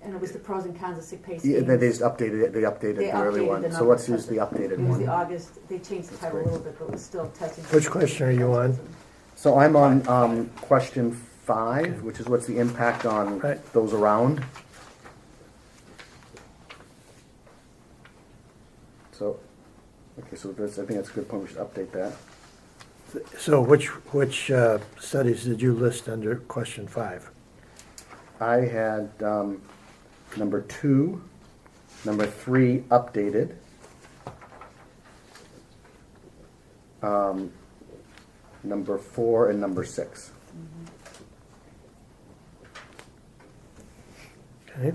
and it was the pros and cons of sick pay schemes? Yeah, they just updated it. They updated the early updated one. the So numbers, let's use the updated It was one. the August, they changed the That's title a great. little bit, but it was still testing. Which question are you on? So I'm on question 5, which is what's the impact on Right. those around. So, okay, so that's, I think that's a good point. We should update that. So which studies did you list under question 5? I had number 2, number 3 updated. Number 4 and number 6. Okay.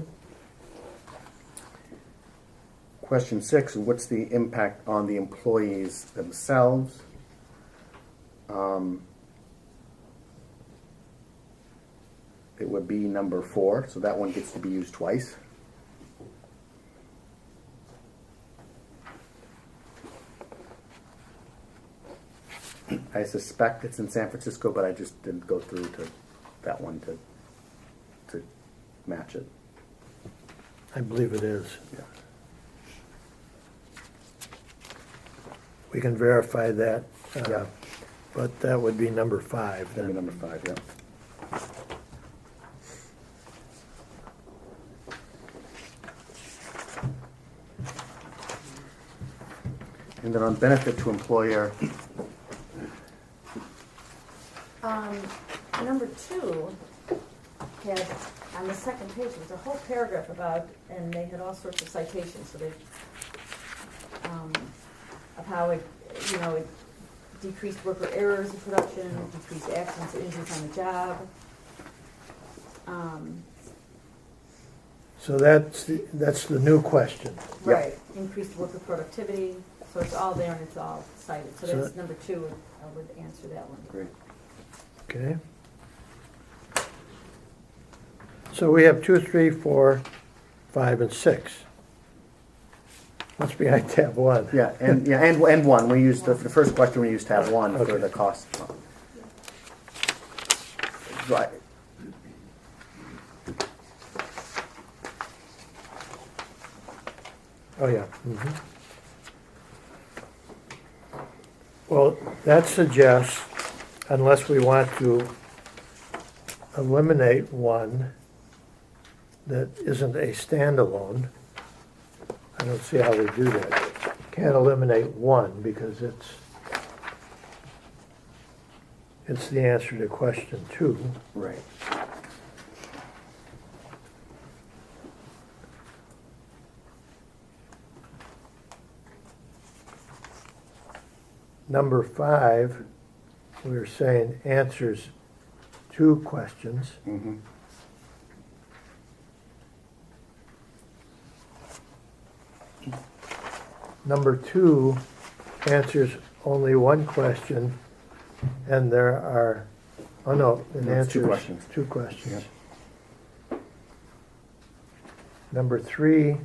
Question 6, what's the impact on the employees themselves? It would be number 4, so that one gets to be used twice. I suspect it's in San Francisco, but I just didn't go through to that one to match it. I believe it is. Yeah. We can verify that, Yeah. but that would be number 5 That'd be then. number 5, yeah. And then on benefit to employer, Number 2 had, on the second page, there was a whole paragraph about, and they had all sorts of citations, so they, of how it, you know, it decreased worker errors in production, decreased accidents and injuries on the job. So that's the new question. Yeah. Right, increased worker productivity, so it's all there and it's all cited. So So that's that- number 2, I would answer that one. great. Okay. So we have 2, 3, 4, 5, and 6. What's behind tab 1? Yeah, and 1. We used the first question. We used tab 1 for Okay. the cost. Right. Oh, yeah. Mhm. Well, that suggests, unless we want to eliminate one that isn't a standalone, I don't see how we do that. Can't eliminate one because it's the answer to question 2. Right. Number 5, we were saying answers 2 questions. Mm-hmm. Number 2 answers only 1 question, and there are, oh no, it No, it's 2 answers questions. 2 questions. Number 3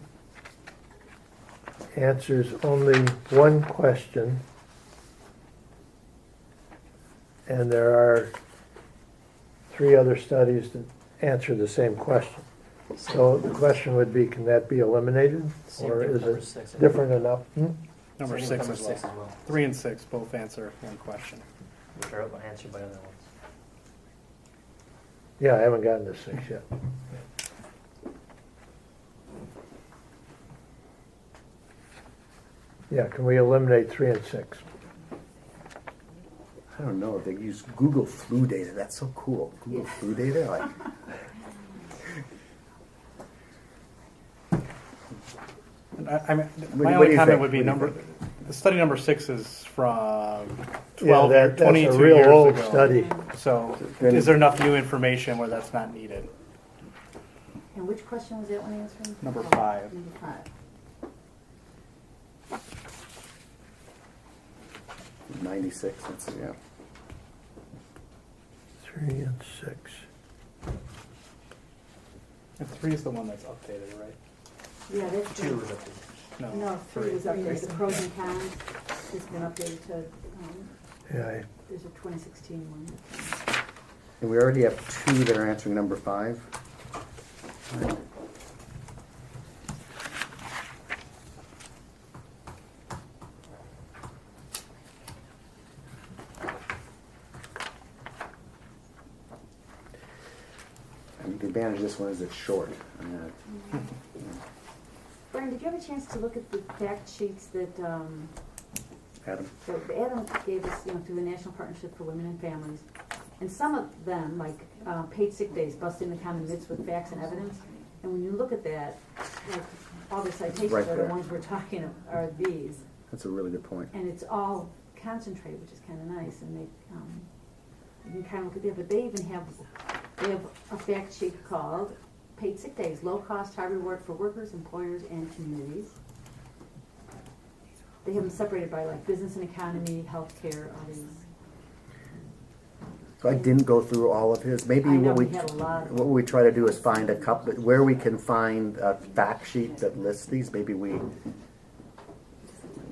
answers only 1 question, and there are 3 other studies that answer the same question. So the question would be, can that be eliminated? Or is it different enough? Number 6 as well. 3 and 6 both answer one question. Which are answered by other ones. Yeah, I haven't gotten to 6 yet. Yeah, can we eliminate 3 and 6? I don't know. They use Google flu data. That's so cool. Google flu data, like. And I mean, What my do only you comment think? would be What do you number, The study number 6 is from Yeah, 12, that's 22 a real years old ago. study. So is there enough new information where that's not needed? And which question was that one answering? Number 5. Number 5. 96, that's, yeah. 3 and 6. And 3 is the one that's updated, right? Yeah, that's. 2 is updated. No, 3 was updated. The pros and cons has been updated to, Yeah, there's a 2016 one. And we already have 2 that are answering number 5. Right. And the advantage of this one is it's short. Brian, did you have a chance to look at the fact sheets that, Adam? that Adam gave us, through the National Partnership for Women and Families? And some of them, like paid sick days, busting the common myths with facts and evidence. And when you look at that, like all the citations Right are the there. ones we're talking of, are these. That's a really good point. And it's all concentrated, which is kind of nice. And they, you can kind of look at that, but they even have a fact sheet called Paid Sick Days, Low Cost, High Reward for Workers, Employers, and Communities. They have them separated by like business and economy, healthcare, all these. So I didn't go through all of his. Maybe I know what we had a lot. what we try to do is find a couple, where we can find a fact sheet that lists these. Maybe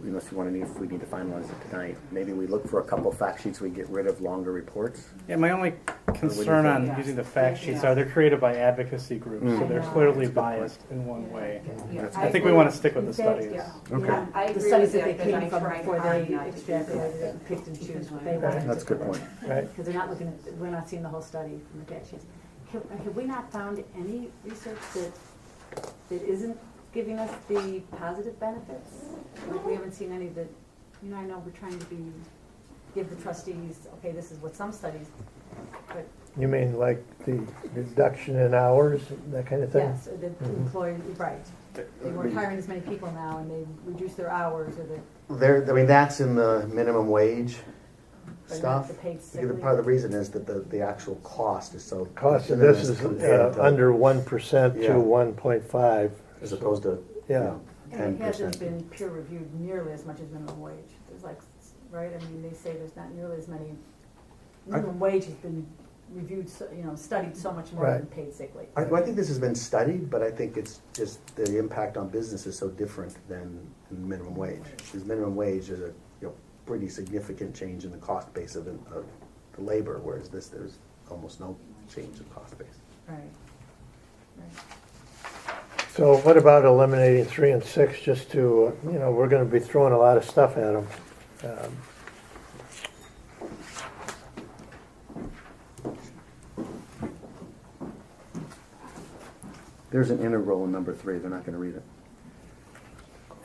unless you want to if we need to finalize it tonight, maybe we look for a couple fact sheets. We get rid of longer reports. Yeah, my only concern on think? using the fact sheets are they're created by advocacy groups, so they're Yeah. clearly biased in one way. Yeah, I think we want to stick with the studies. Yeah. Okay. Yeah, I the agree studies with that they that, because came I from tried before hard they not to do extrapolated that. it and picked and choose what they Right. wanted. That's a good point. right. Because they're not looking at, we're not seeing the whole study from the fact sheets. Have we not found any research that isn't giving us the positive benefits? Like we haven't seen any that, I know we're trying to give the trustees, okay, this is what some studies, but You mean like the reduction in hours, that kind of thing? yes, the employee, right. They weren't hiring as many people now and they reduced their hours or That's in the minimum wage But not stuff. the paid sick Because leave. part of the reason is that the actual cost is so. Cost of de this minimis is compared to- under 1% to Yeah. 1.5. As opposed to, Yeah. And it hasn't 10%. been peer reviewed nearly as much as minimum wage. There's like, right, they say there's not nearly as many, minimum wage has been reviewed, studied so much more than Right. paid sick leave. I think this has been studied, but I think it's just the impact on business is so different than minimum wage. Because minimum wage is a pretty significant change in the cost base of the labor, whereas there's almost no change in cost base. Right. So what about eliminating 3 and 6 just to, we're going to be throwing a lot of stuff at them. There's an integral in number 3. They're not going to read it.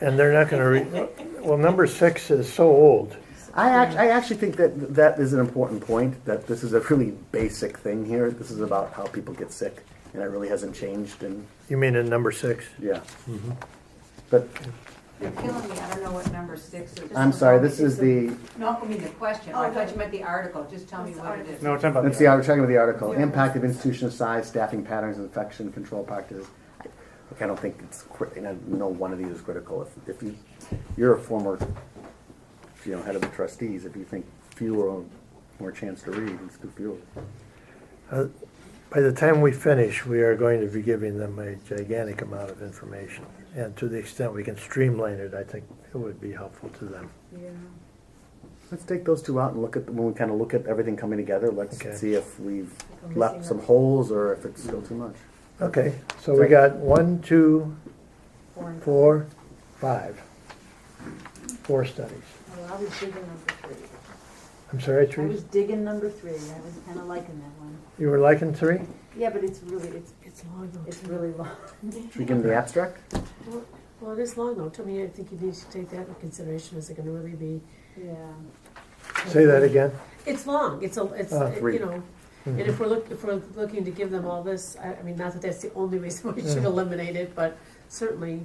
And they're not going to read, well, number 6 is so old. I actually think that is an important point, that this is a really basic thing here. This is about how people get sick, and it really hasn't changed. And You mean in number 6? yeah. But You're killing me, I don't know what number 6 is. I'm sorry, this is the, No, I mean the question, I thought you meant the article, just tell me what it is. No, we're talking about let's see, I was talking about the article, impact of institution size, staffing patterns, infection control practices. Look, I don't think it's, no one of these is critical. If you're a former, head of the trustees, if you think fewer, more chance to read, let's do fewer. By the time we finish, we are going to be giving them a gigantic amount of information. And to the extent we can streamline it, I think it would be helpful to them. Yeah. Let's take those 2 out and when we kind of look at everything coming together, let's Okay. see if we've If we're left missing some them. holes or if it's still too much. Okay, so we got 1, 2, 4, 5. 4 studies. Well, I was digging number 3. I'm sorry, I was Teresa? digging number 3. I was kind of liking that one. You were liking 3? Yeah, but it's really, It's long though. it's really long. Should we give them the abstract? Well, it is long though. To me, I think you need to take that into consideration. Is it going to really be? Yeah. Say that again. It's long. It's 3. And if we're looking to give them all this, I mean, not that that's the only reason we should eliminate it, but certainly,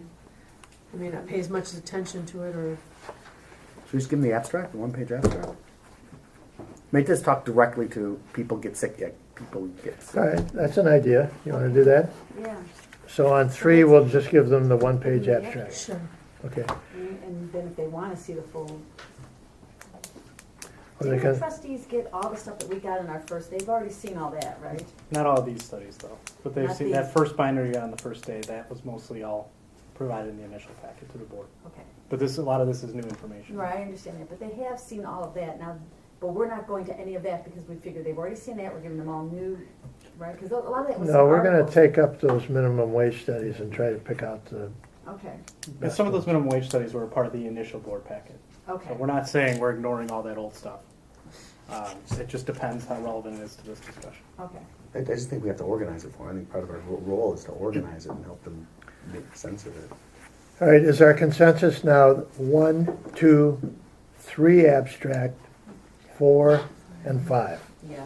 I may not pay as much attention to it, or we just give them the abstract, the one-page abstract? Make this talk directly to people get sick, yeah, people get sick. All right, that's an idea. You want to do that? Yeah. So on 3, we'll just give them the one-page abstract. Sure. Okay. And then if they want to see the full. Well, they Didn't the can- trustees get all the stuff that we got in our first, they've already seen all that, right? Not all of these studies though, but they've Not seen these. that first binder you got on the first day, that was mostly all provided in the initial packet to the board. Okay. But a lot of this is new information. Right, I understand that, but they have seen all of that now, but we're not going to any of that because we figured they've already seen that, we're giving them all new, right? Because a lot of that was. No, we're going to articles. take up those minimum wage studies and try to pick out the Okay, And some of those minimum wage studies were a part of the initial board packet. okay. So we're not saying we're ignoring all that old stuff. It just depends how relevant it is to this discussion. Okay. I just think we have to organize it for them. I think part of our role is to organize it and help them make sense of it. All right, is our consensus now 1, 2, 3 abstract, 4, and 5? Yes.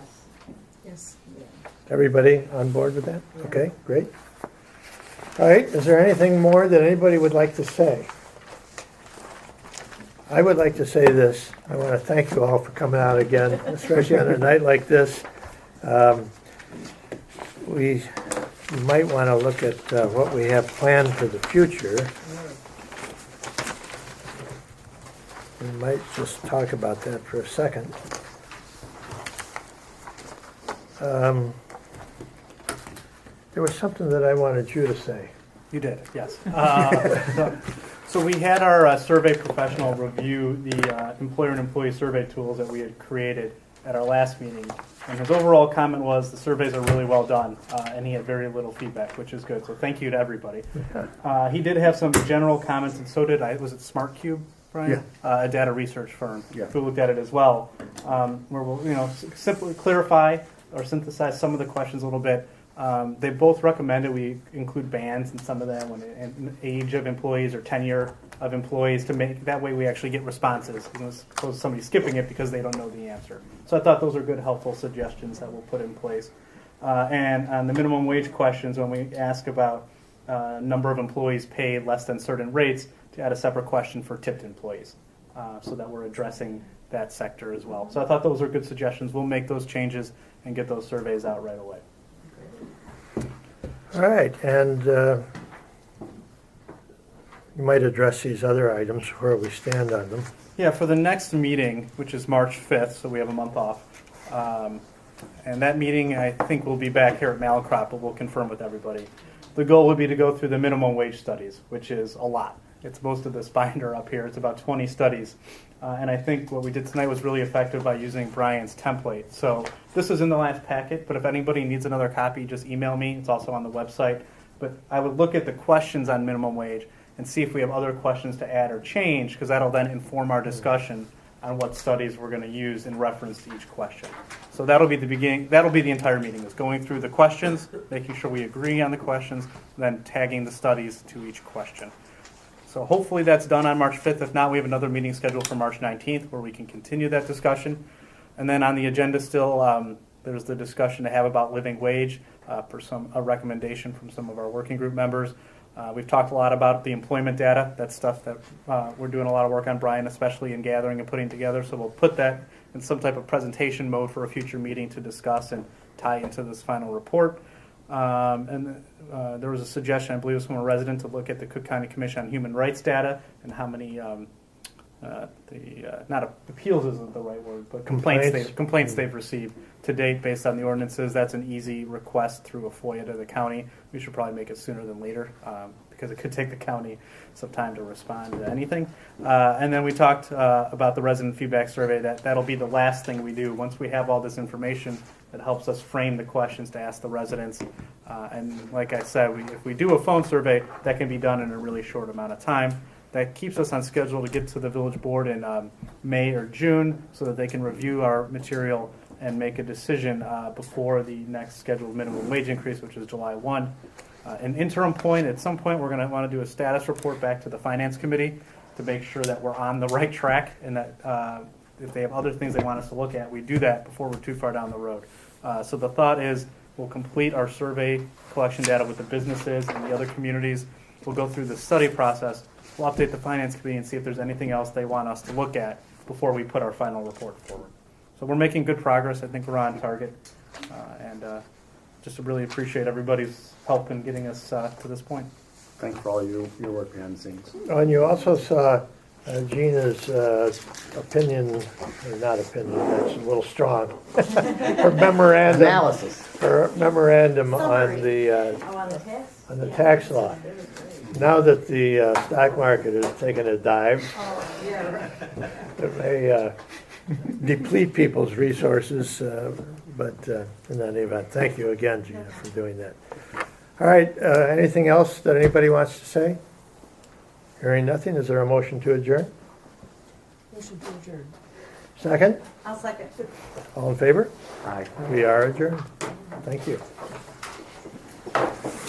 Yes. Everybody on board with that? Okay, great. All right, is there anything more that anybody would like to say? I would like to say this. I want to thank you all for coming out again, especially on a night like this. We might want to look at what we have planned for the future. We might just talk about that for a second. There was something that I wanted you to say. You did, yes. So we had our survey professional review the employer and employee survey tools that we had created at our last meeting. And his overall comment was the surveys are really well done, and he had very little feedback, which is good. So thank you to everybody. He did have some general comments, and so did was it SmartCube, Brian? Yeah. A data research firm Yeah. who looked at it as well, where we'll simply clarify or synthesize some of the questions a little bit. They both recommended we include bands in some of them, and age of employees or tenure of employees, to make that way we actually get responses, as opposed to somebody skipping it because they don't know the answer. So I thought those are good, helpful suggestions that we'll put in place. And on the minimum wage questions, when we ask about number of employees paid less than certain rates, to add a separate question for tipped employees, so that we're addressing that sector as well. So I thought those are good suggestions. We'll make those changes and get those surveys out right away. All right, and you might address these other items where we stand on them. Yeah, for the next meeting, which is March 5th, so we have a month off. And that meeting, I think we'll be back here at Mallinckrodt, but we'll confirm with everybody. The goal would be to go through the minimum wage studies, which is a lot. It's most of this binder up here. It's about 20 studies. And I think what we did tonight was really effective by using Brian's template. So this is in the last packet, but if anybody needs another copy, just email me. It's also on the website. But I would look at the questions on minimum wage and see if we have other questions to add or change, because that'll then inform our discussion on what studies we're going to use in reference to each question. So that'll be the beginning. That'll be the entire meeting, is going through the questions, making sure we agree on the questions, then tagging the studies to each question. So hopefully that's done on March 5th. If not, we have another meeting scheduled for March 19th where we can continue that discussion. And then on the agenda still, there's the discussion to have about living wage, for a recommendation from some of our working group members. We've talked a lot about the employment data. That's stuff that we're doing a lot of work on, Brian, especially in gathering and putting together. So we'll put that in some type of presentation mode for a future meeting to discuss and tie into this final report. There was a suggestion, I believe it was from a resident, to look at the Cook County Commission on Human Rights data and how many, not appeals isn't the right word, but complaints they've received to date based on the ordinances. That's an easy request through a FOIA to the county. We should probably make it sooner than later, because it could take the county some time to respond to anything. And then we talked about the resident feedback survey. That'll be the last thing we do. Once we have all this information, that helps us frame the questions to ask the residents. And like I said, if we do a phone survey, that can be done in a really short amount of time. That keeps us on schedule to get to the village board in May or June, so that they can review our material and make a decision before the next scheduled minimum wage increase, which is July 1. An interim point, at some point we're going to want to do a status report back to the Finance Committee to make sure that we're on the right track, and that if they have other things they want us to look at, we do that before we're too far down the road. So the thought is we'll complete our survey collection data with the businesses and the other communities. We'll go through the study process, we'll update the finance committee and see if there's anything else they want us to look at before we put our final report forward. So we're making good progress. I think we're on target. And just to really appreciate everybody's help in getting us to this point. Thank you for all your work behind the scenes. Oh, and you also saw Gina's opinion, or not opinion, that's a little strong. Her memorandum. Analysis. Her memorandum on Summary. the, Oh, on the tax? on the tax law. Now that the stock market has taken a dive, it may deplete people's resources, but in any event, thank you again, Gina, for doing that. All right, anything else that anybody wants to say? Hearing nothing, is there a motion to adjourn? Motion to adjourn. Second? I'll second. All in favor? Aye. We are adjourned. Thank you.